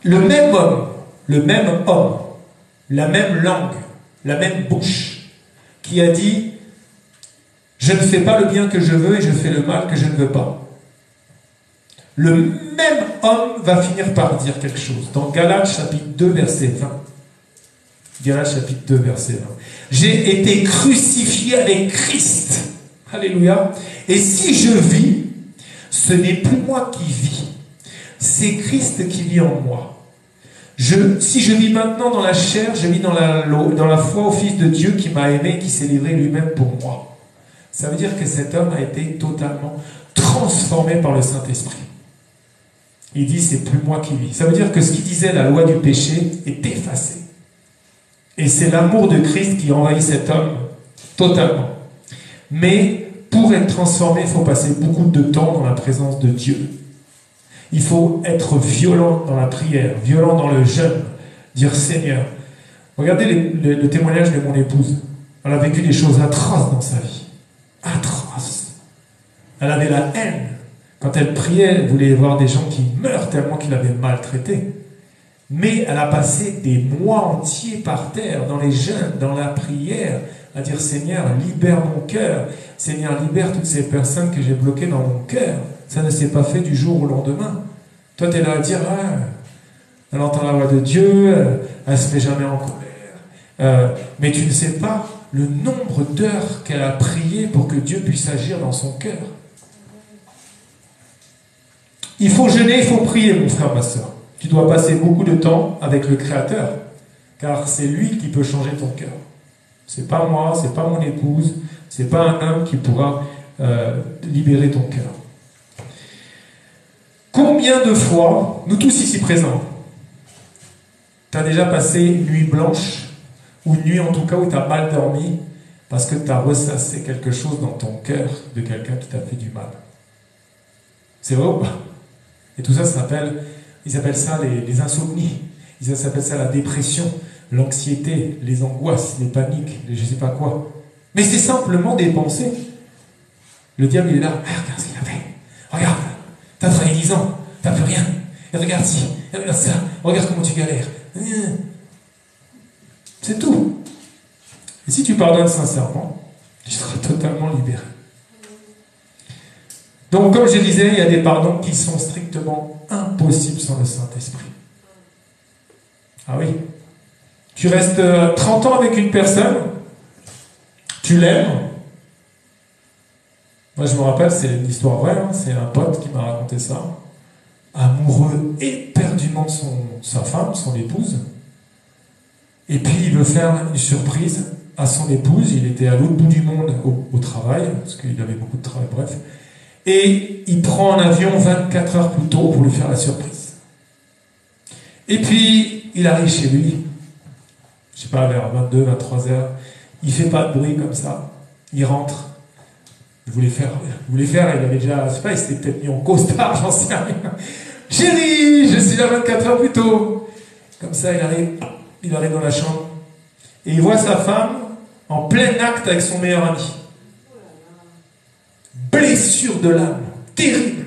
Speaker 1: Le même homme, la même langue, la même bouche, qui a dit « Je ne fais pas le bien que je veux et je fais le mal que je ne veux pas ». Le même homme va finir par dire quelque chose. Dans Galates chapitre 2, verset 20. Galates chapitre 2, verset 20. J'ai été crucifié avec Christ. Alléluia. Et si je vis, ce n'est plus moi qui vis. C'est Christ qui vit en moi. Si je vis maintenant dans la chair, je vis dans la foi au Fils de Dieu qui m'a aimé, qui s'est livré lui-même pour moi. Ça veut dire que cet homme a été totalement transformé par le Saint-Esprit. Il dit, c'est plus moi qui vis. Ça veut dire que ce qui disait la loi du péché est effacé. Et c'est l'amour de Christ qui envahit cet homme totalement. Mais pour être transformé, il faut passer beaucoup de temps dans la présence de Dieu. Il faut être violent dans la prière, violent dans le jeûne, dire Seigneur. Regardez le témoignage de mon épouse. Elle a vécu des choses atroces dans sa vie. Atroces. Elle avait la haine. Quand elle priait, elle voulait voir des gens qui meurent tellement qu'il avait maltraité. Mais elle a passé des mois entiers par terre, dans les jeûnes, dans la prière, à dire Seigneur, libère mon cœur. Seigneur, libère toutes ces personnes que j'ai bloquées dans mon cœur. Ça ne s'est pas fait du jour au lendemain. Toi, tu es là à dire, ah, elle entend la voix de Dieu, elle ne se met jamais en colère. Mais tu ne sais pas le nombre d'heures qu'elle a prié pour que Dieu puisse agir dans son cœur. Il faut jeûner, il faut prier, mon frère, ma soeur. Tu dois passer beaucoup de temps avec le Créateur, car c'est lui qui peut changer ton cœur. C'est pas moi, c'est pas mon épouse, c'est pas un homme qui pourra libérer ton cœur. Combien de fois, nous tous ici présents, tu as déjà passé une nuit blanche, ou une nuit en tout cas où tu as mal dormi, parce que tu as ressassé quelque chose dans ton cœur de quelqu'un qui t'a fait du mal. C'est vrai ou pas? Et tout ça, ils appellent ça les insomnies, ils appellent ça la dépression, l'anxiété, les angoisses, les paniques, les je sais pas quoi. Mais c'est simplement des pensées. Le diable, il est là, ah, regarde ce qu'il a fait. Regarde, t'as travaillé 10 ans, t'as plus rien. Et regarde ci, et regarde ça, regarde comment tu galères. C'est tout. Et si tu pardonnes sincèrement, tu seras totalement libéré. Donc, comme je disais, il y a des pardons qui sont strictement impossibles sans le Saint-Esprit. Ah oui. Tu restes 30 ans avec une personne, tu l'aimes. Moi, je me rappelle, c'est une histoire vraie, hein, c'est un pote qui m'a raconté ça. Amoureux éperdument de sa femme, son épouse. Et puis, il veut faire une surprise à son épouse. Il était à l'autre bout du monde au travail, parce qu'il avait beaucoup de travail, bref. Et il prend un avion 24 heures plus tôt pour lui faire la surprise. Et puis, il arrive chez lui, je sais pas, vers 22, 23 heures. Il fait pas de bruit comme ça. Il rentre. Il voulait faire, il avait déjà, je sais pas, il s'était peut-être mis en costard, j'en sais rien. Chérie, je suis là 24 heures plus tôt. Comme ça, il arrive dans la chambre. Et il voit sa femme en plein acte avec son meilleur ami. Blessure de l'âme, terrible,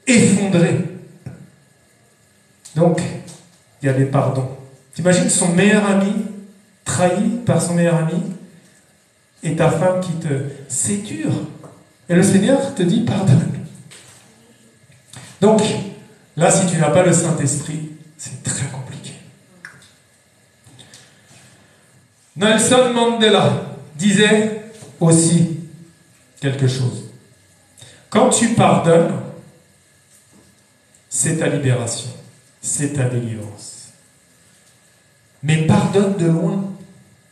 Speaker 1: effondré. Donc, il y a des pardons. T'imagines son meilleur ami, trahi par son meilleur ami, et ta femme qui te... C'est dur. Et le Seigneur te dit pardonne. Donc, là, si tu n'as pas le Saint-Esprit, c'est très compliqué. Nelson Mandela disait aussi quelque chose. Quand tu pardonnes, c'est ta libération, c'est ta délivrance. Mais pardonne de loin.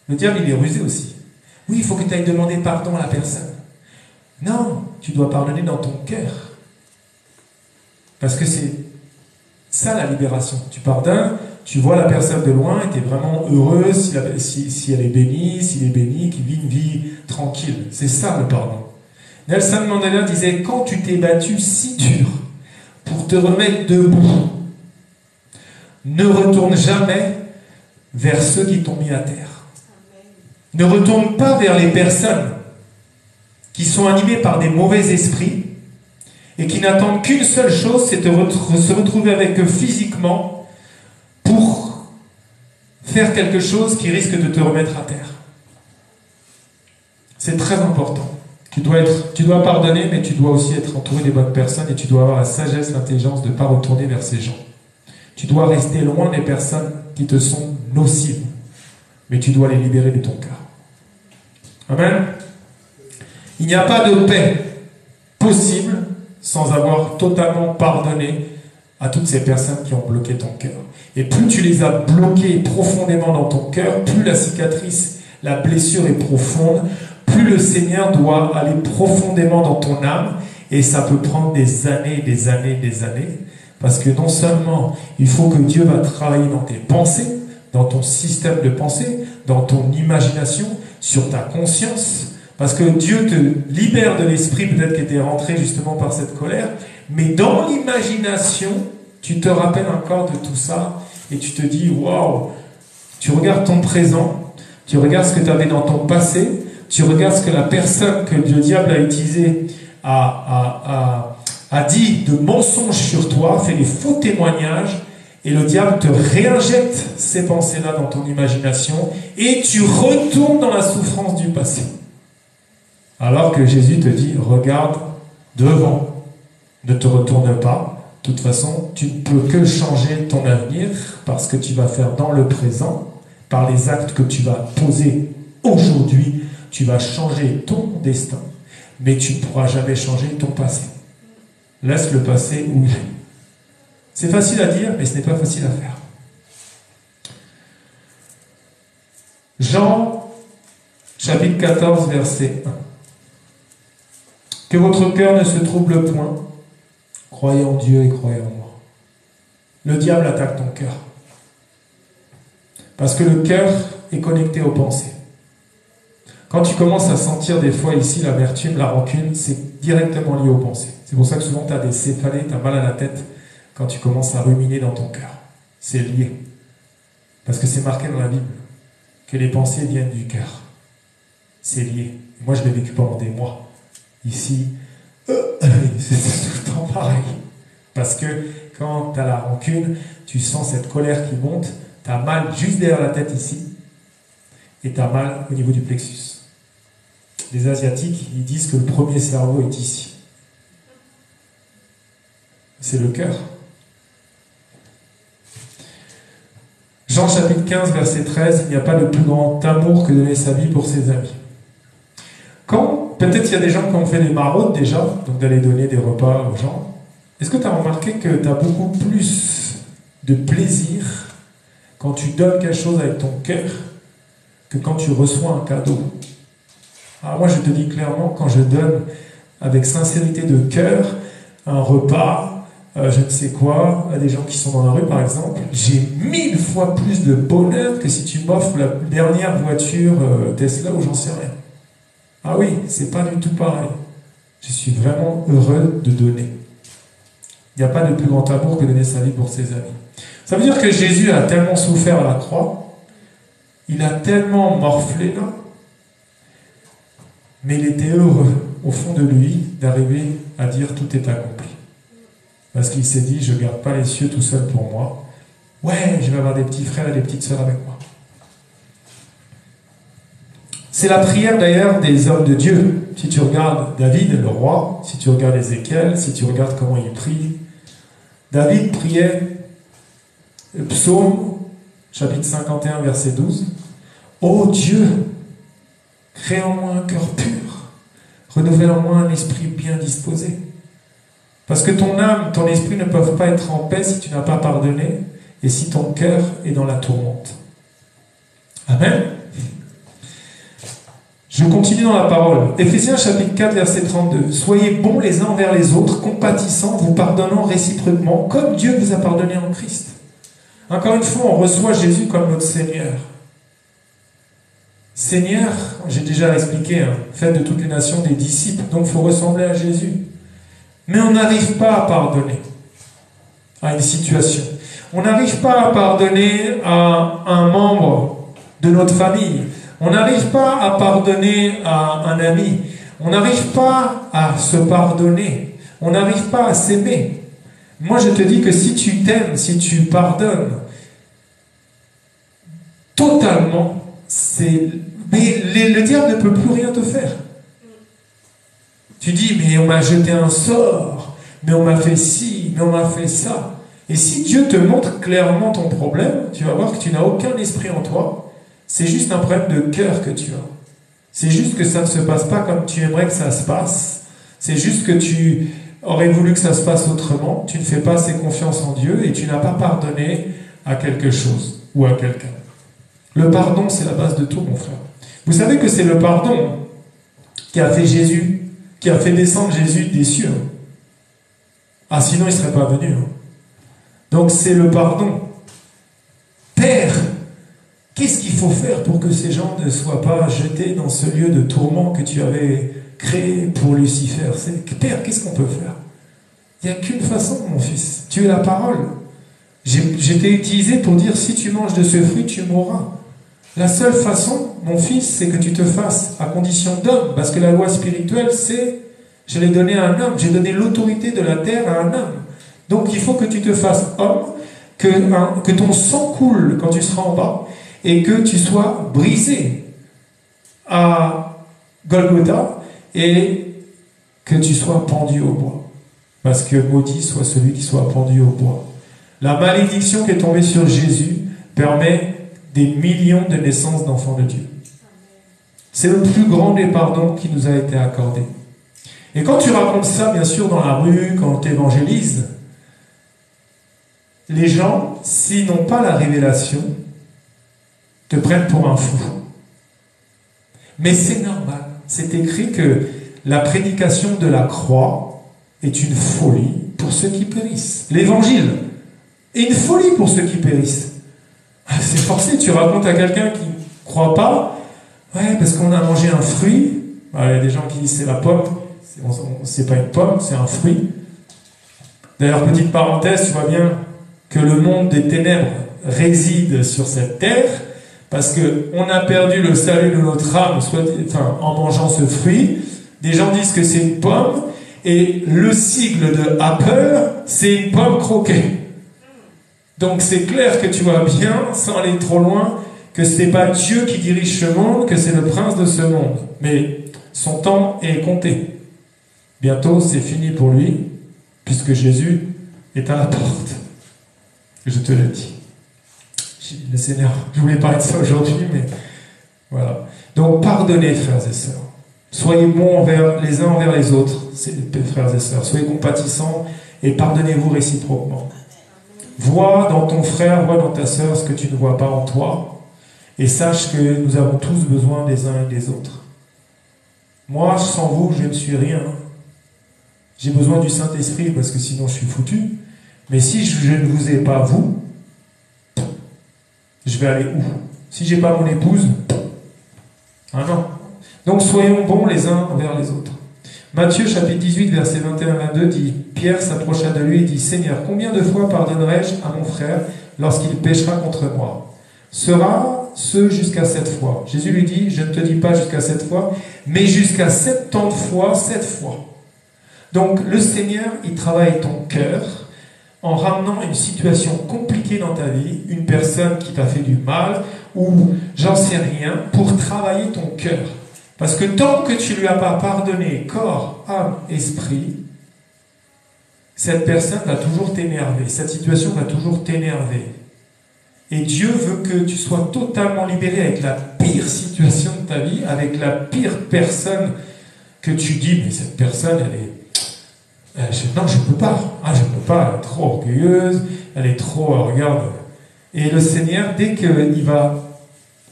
Speaker 1: Le diable, il est rusé aussi. Oui, il faut que tu ailles demander pardon à la personne. Non, tu dois pardonner dans ton cœur. Parce que c'est ça la libération. Tu pardonnes, tu vois la personne de loin et tu es vraiment heureux si elle est bénie, s'il est béni, qu'il vit une vie tranquille. C'est ça le pardon. Nelson Mandela disait, quand tu t'es battu si dur pour te remettre debout, ne retourne jamais vers ceux qui t'ont mis à terre. Ne retourne pas vers les personnes qui sont animées par des mauvais esprits et qui n'attendent qu'une seule chose, c'est de se retrouver avec eux physiquement pour faire quelque chose qui risque de te remettre à terre. C'est très important. Tu dois pardonner, mais tu dois aussi être entouré des bonnes personnes et tu dois avoir la sagesse, l'intelligence de ne pas retourner vers ces gens. Tu dois rester loin des personnes qui te sont nocives, mais tu dois les libérer de ton cœur. Amen. Il n'y a pas de paix possible sans avoir totalement pardonné à toutes ces personnes qui ont bloqué ton cœur. Et plus tu les as bloquées profondément dans ton cœur, plus la cicatrice, la blessure est profonde, plus le Seigneur doit aller profondément dans ton âme, et ça peut prendre des années, des années, des années, parce que non seulement il faut que Dieu va travailler dans tes pensées, dans ton système de pensée, dans ton imagination, sur ta conscience, parce que Dieu te libère de l'esprit peut-être qui était rentré justement par cette colère, mais dans l'imagination, tu te rappelles encore de tout ça, et tu te dis, waouh, tu regardes ton présent, tu regardes ce que tu avais dans ton passé, tu regardes ce que la personne que le diable a utilisé a dit de mensonges sur toi, fait des faux témoignages, et le diable te réinjecte ces pensées-là dans ton imagination, et tu retournes dans la souffrance du passé. Alors que Jésus te dit, regarde devant, ne te retourne pas. De toute façon, tu ne peux que changer ton avenir parce que tu vas faire dans le présent, par les actes que tu vas poser aujourd'hui, tu vas changer ton destin, mais tu ne pourras jamais changer ton passé. Laisse le passé où il est. C'est facile à dire, mais ce n'est pas facile à faire. Jean, chapitre 14, verset 1. Que votre cœur ne se trouble point. Croyez en Dieu et croyez en moi. Le diable attaque ton cœur. Parce que le cœur est connecté aux pensées. Quand tu commences à sentir des fois ici l'amertume, la rancune, c'est directement lié aux pensées. C'est pour ça que souvent tu as des céphalées, tu as mal à la tête quand tu commences à ruminer dans ton cœur. C'est lié. Parce que c'est marqué dans la Bible que les pensées viennent du cœur. C'est lié. Moi, je l'ai vécu pendant des mois. Ici, c'est tout le temps pareil. Parce que quand tu as la rancune, tu sens cette colère qui monte, tu as mal juste derrière la tête ici, et tu as mal au niveau du plexus. Les Asiatiques, ils disent que le premier cerveau est ici. C'est le cœur. Jean chapitre 15, verset 13, il n'y a pas de plus grand amour que de donner sa vie pour ses amis. Quand, peut-être il y a des gens qui ont fait des maraudes déjà, donc d'aller donner des repas aux gens, est-ce que tu as remarqué que tu as beaucoup plus de plaisir quand tu donnes quelque chose avec ton cœur que quand tu reçois un cadeau? Alors moi je te dis clairement, quand je donne avec sincérité de cœur un repas, je ne sais quoi, à des gens qui sont dans la rue par exemple, j'ai 1000 fois plus de bonheur que si tu m'offres la dernière voiture Tesla ou j'en sais rien. Ah oui, c'est pas du tout pareil. Je suis vraiment heureux de donner. Il n'y a pas de plus grand amour que donner sa vie pour ses amis. Ça veut dire que Jésus a tellement souffert à la croix, il a tellement morflé là, mais il était heureux au fond de lui d'arriver à dire tout est accompli. Parce qu'il s'est dit, je ne garde pas les cieux tout seul pour moi. Ouais, je vais avoir des petits frères et des petites sœurs avec moi. C'est la prière d'ailleurs des hommes de Dieu. Si tu regardes David, le roi, si tu regardes Ézéchiel, si tu regardes comment il prie, David priait, psaume, chapitre 51, verset 12. Ô Dieu, crée en moi un cœur pur, renouvelle en moi un esprit bien disposé. Parce que ton âme, ton esprit ne peuvent pas être en paix si tu n'as pas pardonné et si ton cœur est dans la tourmente. Amen. Je continue dans la parole. Éphésiens chapitre 4, verset 32. Soyez bons les uns envers les autres, compatissants, vous pardonnant réciproquement, comme Dieu vous a pardonné en Christ. Encore une fois, on reçoit Jésus comme notre Seigneur. Seigneur, j'ai déjà expliqué, hein, faites de toutes les nations des disciples, donc il faut ressembler à Jésus. Mais on n'arrive pas à pardonner à une situation. On n'arrive pas à pardonner à un membre de notre famille. On n'arrive pas à pardonner à un ami. On n'arrive pas à se pardonner. On n'arrive pas à s'aimer. Moi, je te dis que si tu t'aimes, si tu pardonnes totalement, mais le diable ne peut plus rien te faire. Tu dis, mais on m'a jeté un sort, mais on m'a fait ci, mais on m'a fait ça. Et si Dieu te montre clairement ton problème, tu vas voir que tu n'as aucun esprit en toi. C'est juste un problème de cœur que tu as. C'est juste que ça ne se passe pas comme tu aimerais que ça se passe. C'est juste que tu aurais voulu que ça se passe autrement. Tu ne fais pas assez confiance en Dieu et tu n'as pas pardonné à quelque chose ou à quelqu'un. Le pardon, c'est la base de tout, mon frère. Vous savez que c'est le pardon qui a fait Jésus, qui a fait descendre Jésus des cieux. Ah, sinon il ne serait pas venu. Donc c'est le pardon. Père, qu'est-ce qu'il faut faire pour que ces gens ne soient pas jetés dans ce lieu de tourment que tu avais créé pour Lucifer? Père, qu'est-ce qu'on peut faire? Il n'y a qu'une façon, mon fils. Tu es la parole. J'étais utilisé pour dire, si tu manges de ce fruit, tu mourras. La seule façon, mon fils, c'est que tu te fasses à condition d'homme, parce que la loi spirituelle, c'est Je l'ai donné à un homme. J'ai donné l'autorité de la terre à un homme. Donc il faut que tu te fasses homme, que ton sang coule quand tu seras en bas, et que tu sois brisé à Golgotha, et que tu sois pendu au bois. Parce que maudit soit celui qui soit pendu au bois. La malédiction qui est tombée sur Jésus permet des millions de naissances d'enfants de Dieu. C'est le plus grand des pardons qui nous a été accordé. Et quand tu racontes ça, bien sûr, dans la rue, quand tu évangélises, les gens, s'ils n'ont pas la révélation, te prennent pour un fou. Mais c'est normal. C'est écrit que la prédication de la croix est une folie pour ceux qui périssent. L'évangile est une folie pour ceux qui périssent. C'est forcé, tu racontes à quelqu'un qui ne croit pas, ouais, parce qu'on a mangé un fruit. Il y a des gens qui disent c'est la pomme. C'est pas une pomme, c'est un fruit. D'ailleurs, petite parenthèse, tu vois bien que le monde des ténèbres réside sur cette terre, parce qu'on a perdu le salut de notre âme en mangeant ce fruit. Des gens disent que c'est une pomme, et le sigle de Apple, c'est une pomme croquée. Donc c'est clair que tu vois bien, sans aller trop loin, que ce n'est pas Dieu qui dirige ce monde, que c'est le prince de ce monde. Mais son temps est compté. Bientôt, c'est fini pour lui, puisque Jésus est à la porte. Je te le dis. Le Seigneur, je voulais parler de ça aujourd'hui, mais voilà. Donc, pardonnez, frères et sœurs. Soyez bons les uns envers les autres, frères et sœurs. Soyez compatissants et pardonnez-vous réciproquement. Vois dans ton frère, vois dans ta sœur ce que tu ne vois pas en toi, et sache que nous avons tous besoin des uns et des autres. Moi, sans vous, je ne suis rien. J'ai besoin du Saint-Esprit parce que sinon je suis foutu. Mais si je ne vous ai pas, vous, je vais aller où? Si j'ai pas mon épouse, ah non. Donc soyons bons les uns envers les autres. Matthieu chapitre 18 versets 21-22 dit, Pierre s'approcha de lui et dit, Seigneur, combien de fois pardonnerai-je à mon frère lorsqu'il péchera contre moi? Sera-ce jusqu'à 7 fois? Jésus lui dit, je ne te dis pas jusqu'à 7 fois, mais jusqu'à 70 fois 7 fois. Donc le Seigneur, il travaille ton cœur en ramenant une situation compliquée dans ta vie, une personne qui t'a fait du mal, ou j'en sais rien, pour travailler ton cœur. Parce que tant que tu ne lui as pas pardonné corps, âme, esprit, cette personne va toujours t'énerver, cette situation va toujours t'énerver. Et Dieu veut que tu sois totalement libéré avec la pire situation de ta vie, avec la pire personne que tu dis, mais cette personne, elle est... non, je ne peux pas. Ah, je ne peux pas. Elle est trop orgueilleuse. Elle est trop... regarde. Et le Seigneur, dès qu'il va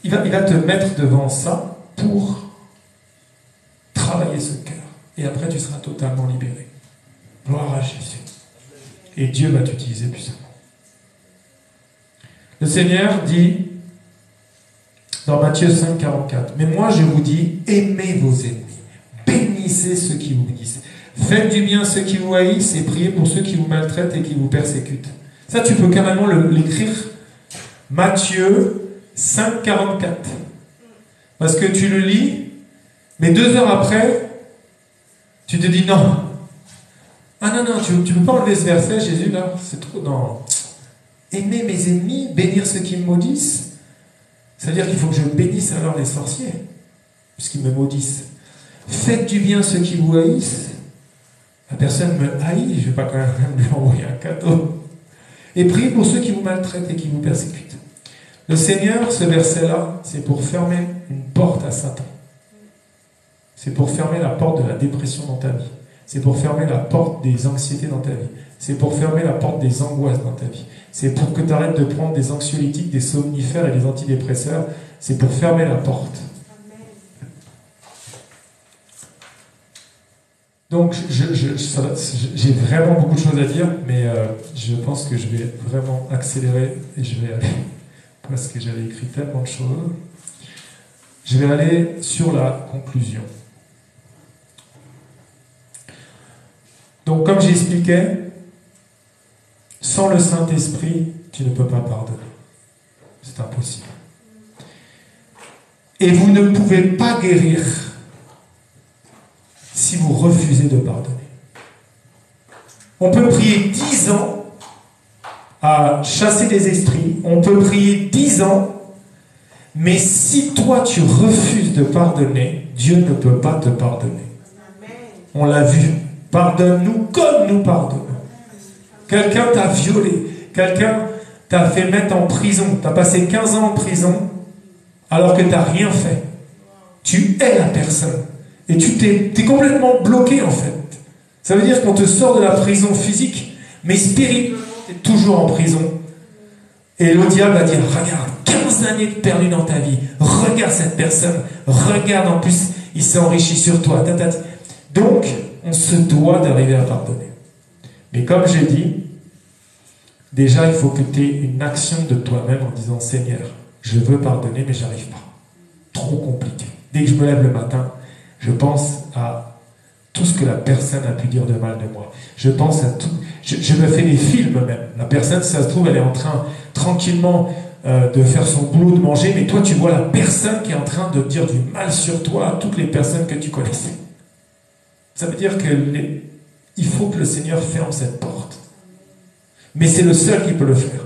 Speaker 1: te mettre devant ça pour travailler ce cœur. Et après, tu seras totalement libéré. Gloire à Jésus. Et Dieu va t'utiliser puissamment. Le Seigneur dit dans Matthieu 5, 44, « Mais moi, je vous dis, aimez vos ennemis. Bénissez ceux qui vous bénissent. Faites du bien à ceux qui vous haïssent et priez pour ceux qui vous maltraitent et qui vous persécutent. » Ça, tu peux carrément l'écrire. Matthieu 5, 44. Parce que tu le lis, mais 2 heures après, tu te dis non. Ah non, tu ne peux pas enlever ce verset, Jésus, là. C'est trop... Non. Aimer mes ennemis, bénir ceux qui me maudissent. C'est-à-dire qu'il faut que je bénisse alors les sorciers, puisqu'ils me maudissent. Faites du bien à ceux qui vous haïssent. La personne me haït, je ne vais pas quand même lui envoyer un cadeau. Et priez pour ceux qui vous maltraitent et qui vous persécutent. Le Seigneur, ce verset-là, c'est pour fermer une porte à Satan. C'est pour fermer la porte de la dépression dans ta vie. C'est pour fermer la porte des anxiétés dans ta vie. C'est pour fermer la porte des angoisses dans ta vie. C'est pour que tu arrêtes de prendre des anxiolytiques, des somnifères et des antidépresseurs. C'est pour fermer la porte. Donc, j'ai vraiment beaucoup de choses à dire, mais je pense que je vais vraiment accélérer et je vais aller, parce que j'avais écrit tellement de choses. Je vais aller sur la conclusion. Donc, comme j'expliquais, sans le Saint-Esprit, tu ne peux pas pardonner. C'est impossible. Et vous ne pouvez pas guérir si vous refusez de pardonner. On peut prier 10 ans à chasser des esprits, on peut prier 10 ans, mais si toi tu refuses de pardonner, Dieu ne peut pas te pardonner. On l'a vu. Pardonne-nous comme nous pardonnons. Quelqu'un t'a violé, quelqu'un t'a fait mettre en prison, t'as passé 15 ans en prison alors que t'as rien fait. Tu hais la personne et tu t'es complètement bloqué en fait. Ça veut dire qu'on te sort de la prison physique, mais spirituellement tu es toujours en prison. Et le diable va dire, regarde, 15 années de perdu dans ta vie, regarde cette personne, regarde en plus, il s'est enrichi sur toi. Donc, on se doit d'arriver à pardonner. Mais comme j'ai dit, déjà il faut que tu aies une action de toi-même en disant, Seigneur, je veux pardonner mais j'arrive pas. Trop compliqué. Dès que je me lève le matin, je pense à tout ce que la personne a pu dire de mal de moi. Je pense à tout. Je me fais des films même. La personne, si ça se trouve, elle est en train tranquillement de faire son boulot, de manger, mais toi tu vois la personne qui est en train de dire du mal sur toi à toutes les personnes que tu connaissais. Ça veut dire qu'il faut que le Seigneur ferme cette porte. Mais c'est le seul qui peut le faire.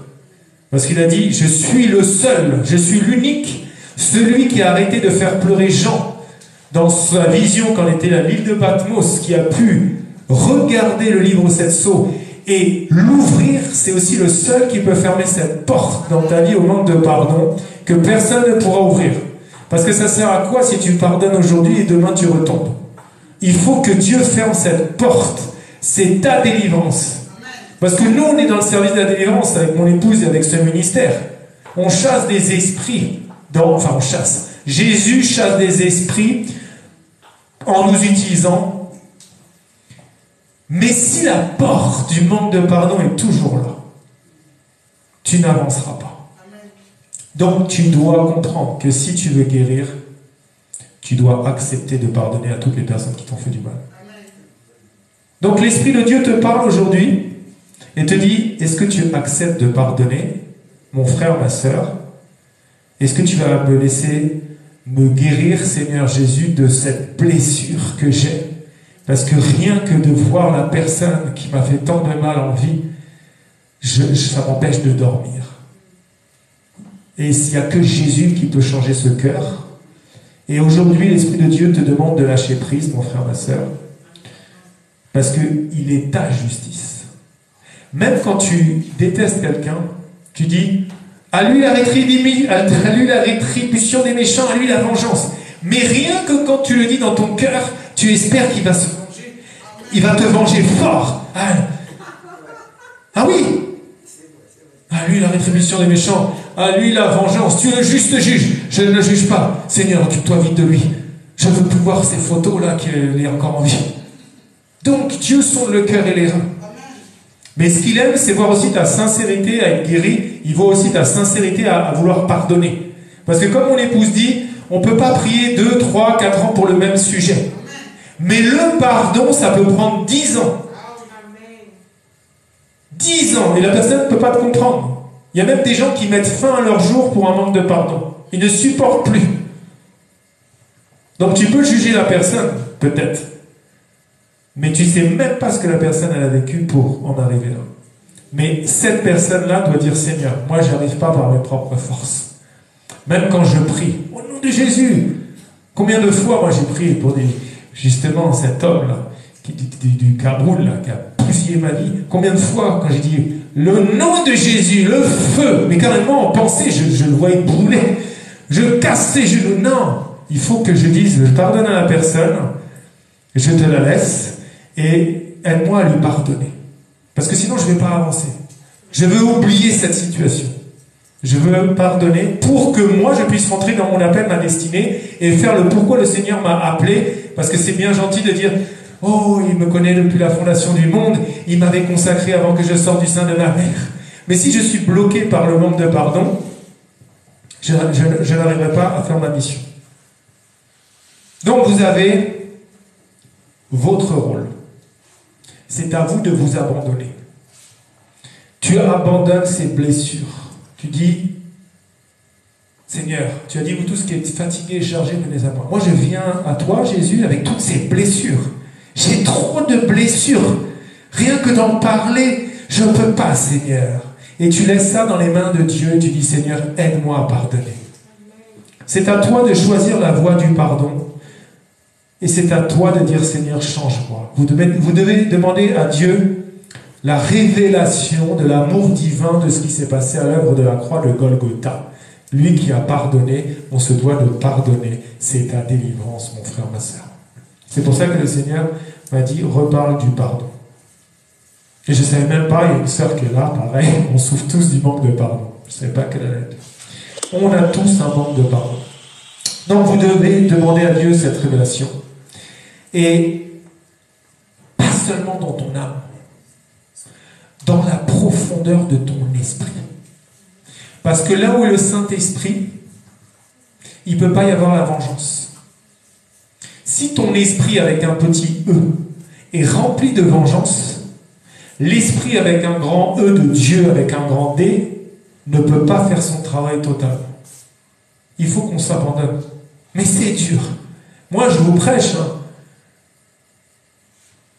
Speaker 1: Parce qu'il a dit, je suis le seul, je suis l'unique, celui qui a arrêté de faire pleurer Jean dans sa vision quand il était à l'île de Patmos, qui a pu regarder le livre aux 7 sceaux et l'ouvrir. C'est aussi le seul qui peut fermer cette porte dans ta vie au manque de pardon, que personne ne pourra ouvrir. Parce que ça sert à quoi si tu pardonnes aujourd'hui et demain tu retombes? Il faut que Dieu ferme cette porte. C'est ta délivrance. Parce que nous, on est dans le service de la délivrance avec mon épouse et avec ce ministère. On chasse des esprits. Enfin, on chasse. Jésus chasse des esprits en nous utilisant. Mais si la porte du manque de pardon est toujours là, tu n'avanceras pas. Donc, tu dois comprendre que si tu veux guérir, tu dois accepter de pardonner à toutes les personnes qui t'ont fait du mal. Donc l'Esprit de Dieu te parle aujourd'hui et te dit, est-ce que tu acceptes de pardonner, mon frère, ma sœur? Est-ce que tu vas me laisser me guérir, Seigneur Jésus, de cette blessure que j'ai? Parce que rien que de voir la personne qui m'a fait tant de mal en vie, ça m'empêche de dormir. Et il n'y a que Jésus qui peut changer ce cœur. Et aujourd'hui, l'Esprit de Dieu te demande de lâcher prise, mon frère, ma sœur, parce qu'il est ta justice. Même quand tu détestes quelqu'un, tu dis, à lui la rétribution des méchants, à lui la vengeance. Mais rien que quand tu le dis dans ton cœur, tu espères qu'il va se venger. Il va te venger fort. Ah oui, à lui la rétribution des méchants, à lui la vengeance. Tu es le juste juge. Je ne le juge pas. Seigneur, occupe-toi vite de lui. Je veux plus voir ces photos-là qu'il est encore en vie. Donc, Dieu sonde le cœur et les reins. Mais ce qu'il aime, c'est voir aussi ta sincérité à être guéri. Il voit aussi ta sincérité à vouloir pardonner. Parce que comme mon épouse dit, on ne peut pas prier 2, 3, 4 ans pour le même sujet. Mais le pardon, ça peut prendre 10 ans. 10 ans. Et la personne ne peut pas te comprendre. Il y a même des gens qui mettent fin à leur jour pour un manque de pardon. Ils ne supportent plus. Donc tu peux juger la personne, peut-être. Mais tu ne sais même pas ce que la personne elle a vécu pour en arriver là. Mais cette personne-là doit dire, Seigneur, moi je n'arrive pas par mes propres forces. Même quand je prie, au nom de Jésus. Combien de fois moi j'ai prié pour justement cet homme-là, du Cameroun, là, qui a bousillé ma vie. Combien de fois quand j'ai dit, le nom de Jésus, le feu, mais carrément en pensée, je le voyais brûler. Je casse ses genoux. Non, il faut que je dise, je pardonne à la personne, je te la laisse, et aide-moi à lui pardonner. Parce que sinon, je ne vais pas avancer. Je veux oublier cette situation. Je veux pardonner pour que moi, je puisse rentrer dans mon appel, ma destinée, et faire le pourquoi le Seigneur m'a appelé. Parce que c'est bien gentil de dire, oh, il me connaît depuis la fondation du monde, il m'avait consacré avant que je sorte du sein de ma mère. Mais si je suis bloqué par le manque de pardon, je n'arriverai pas à faire ma mission. Donc vous avez votre rôle. C'est à vous de vous abandonner. Tu abandonnes ces blessures. Tu dis, Seigneur, tu as dit, vous tous qui êtes fatigués et chargés, venez à moi. Moi, je viens à toi, Jésus, avec toutes ces blessures. J'ai trop de blessures. Rien que d'en parler, je ne peux pas, Seigneur. Et tu laisses ça dans les mains de Dieu et tu dis, Seigneur, aide-moi à pardonner. C'est à toi de choisir la voie du pardon. Et c'est à toi de dire, Seigneur, change-moi. Vous devez demander à Dieu la révélation de l'amour divin de ce qui s'est passé à l'œuvre de la croix de Golgotha. Lui qui a pardonné, on se doit de pardonner. C'est ta délivrance, mon frère, ma soeur. C'est pour ça que le Seigneur m'a dit, reparle du pardon. Et je ne savais même pas, il y a une sœur qui est là, pareil, on souffre tous du manque de pardon. Je ne savais pas qu'elle allait être. On a tous un manque de pardon. Donc vous devez demander à Dieu cette révélation. Et pas seulement dans ton âme, dans la profondeur de ton esprit. Parce que là où est le Saint-Esprit, il ne peut pas y avoir la vengeance. Si ton esprit avec un petit E est rempli de vengeance, l'esprit avec un grand E de Dieu, avec un grand D, ne peut pas faire son travail total. Il faut qu'on s'abandonne. Mais c'est dur. Moi, je vous prêche, hein,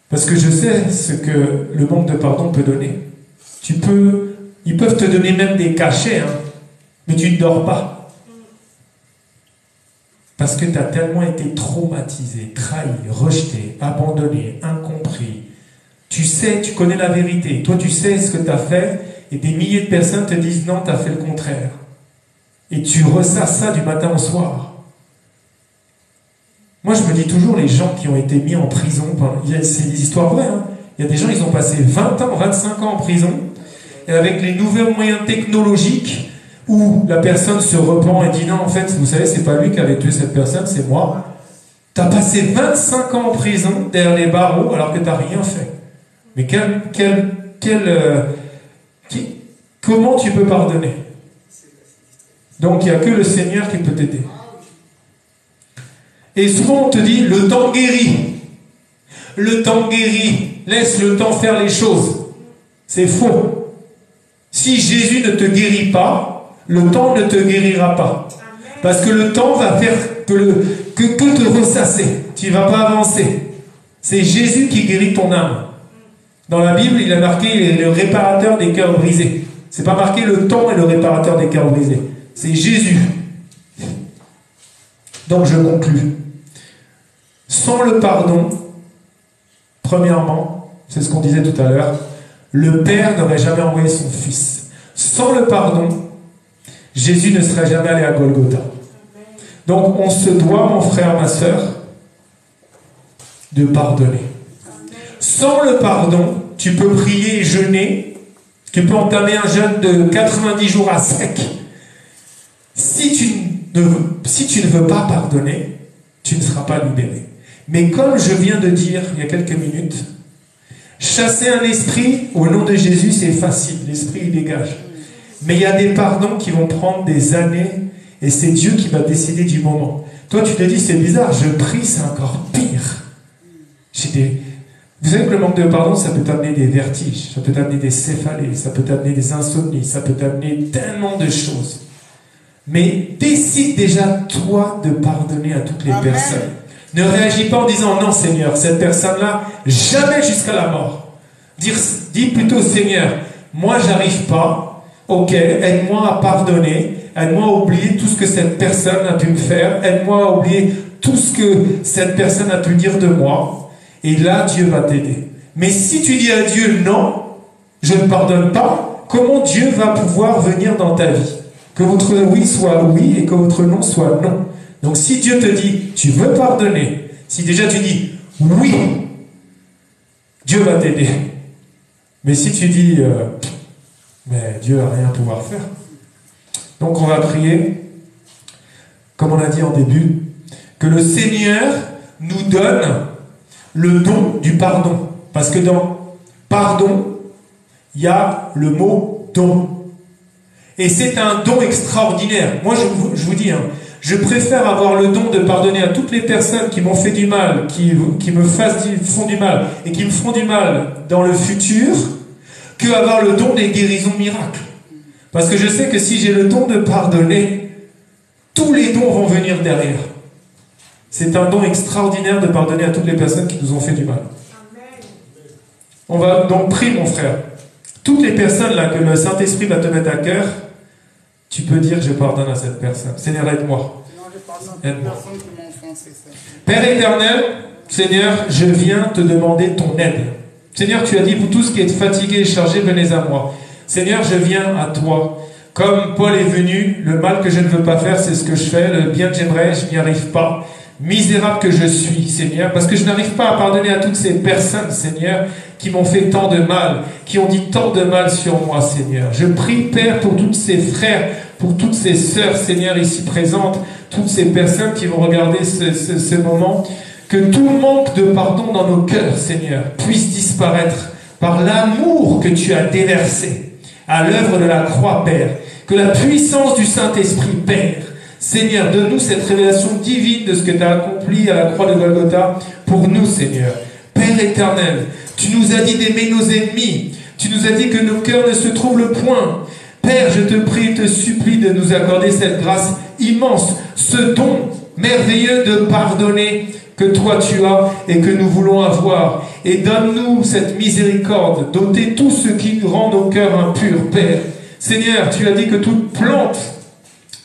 Speaker 1: parce que je sais ce que le manque de pardon peut donner. Ils peuvent te donner même des cachets, hein, mais tu ne dors pas. Parce que tu as tellement été traumatisé, trahi, rejeté, abandonné, incompris. Tu sais, tu connais la vérité. Toi, tu sais ce que tu as fait, et des milliers de personnes te disent non, tu as fait le contraire. Et tu ressasses ça du matin au soir. Moi, je me dis toujours, les gens qui ont été mis en prison, c'est des histoires vraies, hein. Il y a des gens, ils ont passé 20 ans, 25 ans en prison, et avec les nouveaux moyens technologiques, où la personne se repent et dit non, en fait, vous savez, c'est pas lui qui avait tué cette personne, c'est moi. Tu as passé 25 ans en prison, derrière les barreaux, alors que tu n'as rien fait. Mais comment tu peux pardonner? Donc, il n'y a que le Seigneur qui peut t'aider. Et souvent, on te dit, le temps guérit. Le temps guérit. Laisse le temps faire les choses. C'est faux. Si Jésus ne te guérit pas, le temps ne te guérira pas. Parce que le temps va faire que te ressasser. Tu ne vas pas avancer. C'est Jésus qui guérit ton âme. Dans la Bible, il a marqué, il est le réparateur des cœurs brisés. C'est pas marqué le temps est le réparateur des cœurs brisés. C'est Jésus. Donc je conclus. Sans le pardon, premièrement, c'est ce qu'on disait tout à l'heure, le Père n'aurait jamais envoyé son Fils. Sans le pardon, Jésus ne serait jamais allé à Golgotha. Donc on se doit, mon frère, ma soeur, de pardonner. Sans le pardon, tu peux prier et jeûner, tu peux entamer un jeûne de 90 jours à sec. Si tu ne veux pas pardonner, tu ne seras pas libéré. Mais comme je viens de dire il y a quelques minutes, chasser un esprit au nom de Jésus, c'est facile. L'esprit, il dégage. Mais il y a des pardons qui vont prendre des années et c'est Dieu qui va décider du moment. Toi, tu te dis, c'est bizarre, je prie, c'est encore pire. Vous savez que le manque de pardon, ça peut t'amener des vertiges, ça peut t'amener des céphalées, ça peut t'amener des insomnies, ça peut t'amener tellement de choses. Mais décide déjà, toi, de pardonner à toutes les personnes. Ne réagis pas en disant, non Seigneur, cette personne-là, jamais jusqu'à la mort. Dis plutôt, Seigneur, moi, j'arrive pas, ok, aide-moi à pardonner, aide-moi à oublier tout ce que cette personne a pu me faire, aide-moi à oublier tout ce que cette personne a pu dire de moi. Et là, Dieu va t'aider. Mais si tu dis à Dieu, non, je ne pardonne pas, comment Dieu va pouvoir venir dans ta vie? Que votre oui soit oui et que votre non soit non. Donc si Dieu te dit, tu veux pardonner, si déjà tu dis oui, Dieu va t'aider. Mais si tu dis, mais Dieu n'a rien à pouvoir faire. Donc on va prier, comme on a dit en début, que le Seigneur nous donne le don du pardon. Parce que dans pardon, il y a le mot don. Et c'est un don extraordinaire. Moi, je vous dis, hein, je préfère avoir le don de pardonner à toutes les personnes qui m'ont fait du mal, qui me font du mal, et qui me feront du mal dans le futur, que avoir le don des guérisons miracles. Parce que je sais que si j'ai le don de pardonner, tous les dons vont venir derrière. C'est un don extraordinaire de pardonner à toutes les personnes qui nous ont fait du mal. On va donc prier, mon frère. Toutes les personnes là que le Saint-Esprit va te mettre à cœur, tu peux dire je pardonne à cette personne. Seigneur, aide-moi. Aide-moi. Père éternel, Seigneur, je viens te demander ton aide. Seigneur, tu as dit, vous tous qui êtes fatigués et chargés, venez à moi. Seigneur, je viens à toi. Comme Paul est venu, le mal que je ne veux pas faire, c'est ce que je fais. Le bien que j'aimerais, je n'y arrive pas. Misérable que je suis, Seigneur, parce que je n'arrive pas à pardonner à toutes ces personnes, Seigneur, qui m'ont fait tant de mal, qui ont dit tant de mal sur moi, Seigneur. Je prie, Père, pour tous ces frères, pour toutes ces sœurs, Seigneur, ici présentes, toutes ces personnes qui vont regarder ce moment, que tout manque de pardon dans nos cœurs, Seigneur, puisse disparaître par l'amour que tu as déversé à l'œuvre de la croix, Père. Que la puissance du Saint-Esprit, Père, Seigneur, donne-nous cette révélation divine de ce que tu as accompli à la croix de Golgotha pour nous, Seigneur. Père éternel, tu nous as dit d'aimer nos ennemis. Tu nous as dit que nos cœurs ne se troublent point. Père, je te prie et te supplie de nous accorder cette grâce immense, ce don merveilleux de pardonner que toi tu as et que nous voulons avoir. Et donne-nous cette miséricorde d'ôter tout ce qui rend nos cœurs impurs, Père. Seigneur, tu as dit que toute plante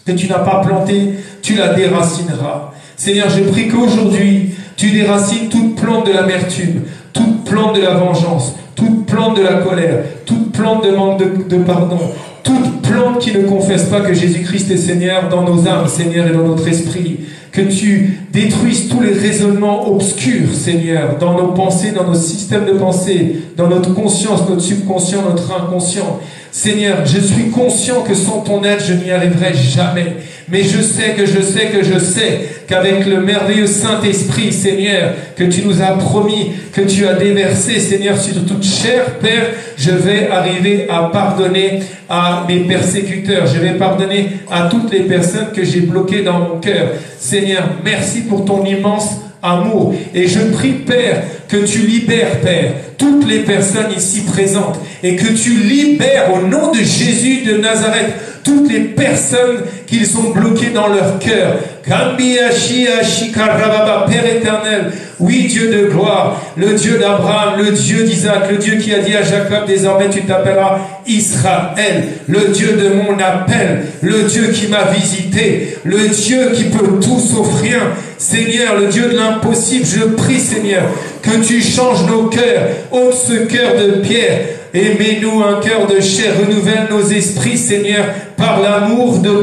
Speaker 1: que tu n'as pas plantée, tu la déracineras. Seigneur, je prie qu'aujourd'hui, tu déracines toute plante de l'amertume, toute plante de la vengeance, toute plante de la colère, toute plante de manque de pardon, toute plante qui ne confesse pas que Jésus-Christ est Seigneur dans nos âmes, Seigneur, et dans notre esprit. Que tu détruises tous les raisonnements obscurs, Seigneur, dans nos pensées, dans nos systèmes de pensée, dans notre conscience, notre subconscient, notre inconscient. Seigneur, je suis conscient que sans ton aide, je n'y arriverai jamais. Mais je sais qu'avec le merveilleux Saint-Esprit, Seigneur, que tu nous as promis, que tu as déversé, Seigneur, sur toute chair, Père, je vais arriver à pardonner à mes persécuteurs. Je vais pardonner à toutes les personnes que j'ai bloquées dans mon cœur. Seigneur, merci pour ton immense amour. Et je prie, Père, que tu libères, Père, toutes les personnes ici présentes et que tu libères au nom de Jésus de Nazareth toutes les personnes qu'ils sont bloquées dans leur cœur. Père éternel, oui, Dieu de gloire, le Dieu d'Abraham, le Dieu d'Isaac, le Dieu qui a dit à Jacob, désormais tu t'appelleras Israël, le Dieu de mon appel, le Dieu qui m'a visité, le Dieu qui peut tout sauf rien. Seigneur, le Dieu de l'impossible, je prie, Seigneur, que tu changes nos cœurs, ôte ce cœur de pierre, et mets-nous un cœur de chair, renouvelle nos esprits, Seigneur, par l'amour de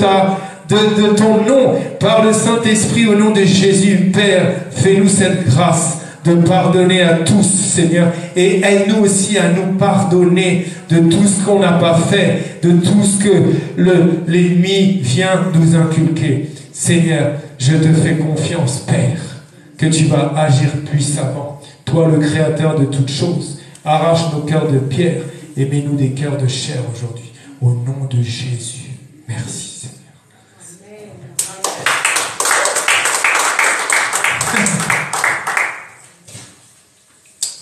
Speaker 1: ton nom, par le Saint-Esprit, au nom de Jésus. Père, fais-nous cette grâce de pardonner à tous, Seigneur, et aide-nous aussi à nous pardonner de tout ce qu'on n'a pas fait, de tout ce que l'ennemi vient nous inculquer. Seigneur, je te fais confiance, Père, que tu vas agir puissamment. Toi, le Créateur de toutes choses, arrache nos cœurs de pierre et mets-nous des cœurs de chair aujourd'hui. Au nom de Jésus. Merci, Seigneur.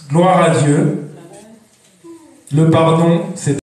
Speaker 1: Gloire à Dieu. Le pardon, c'est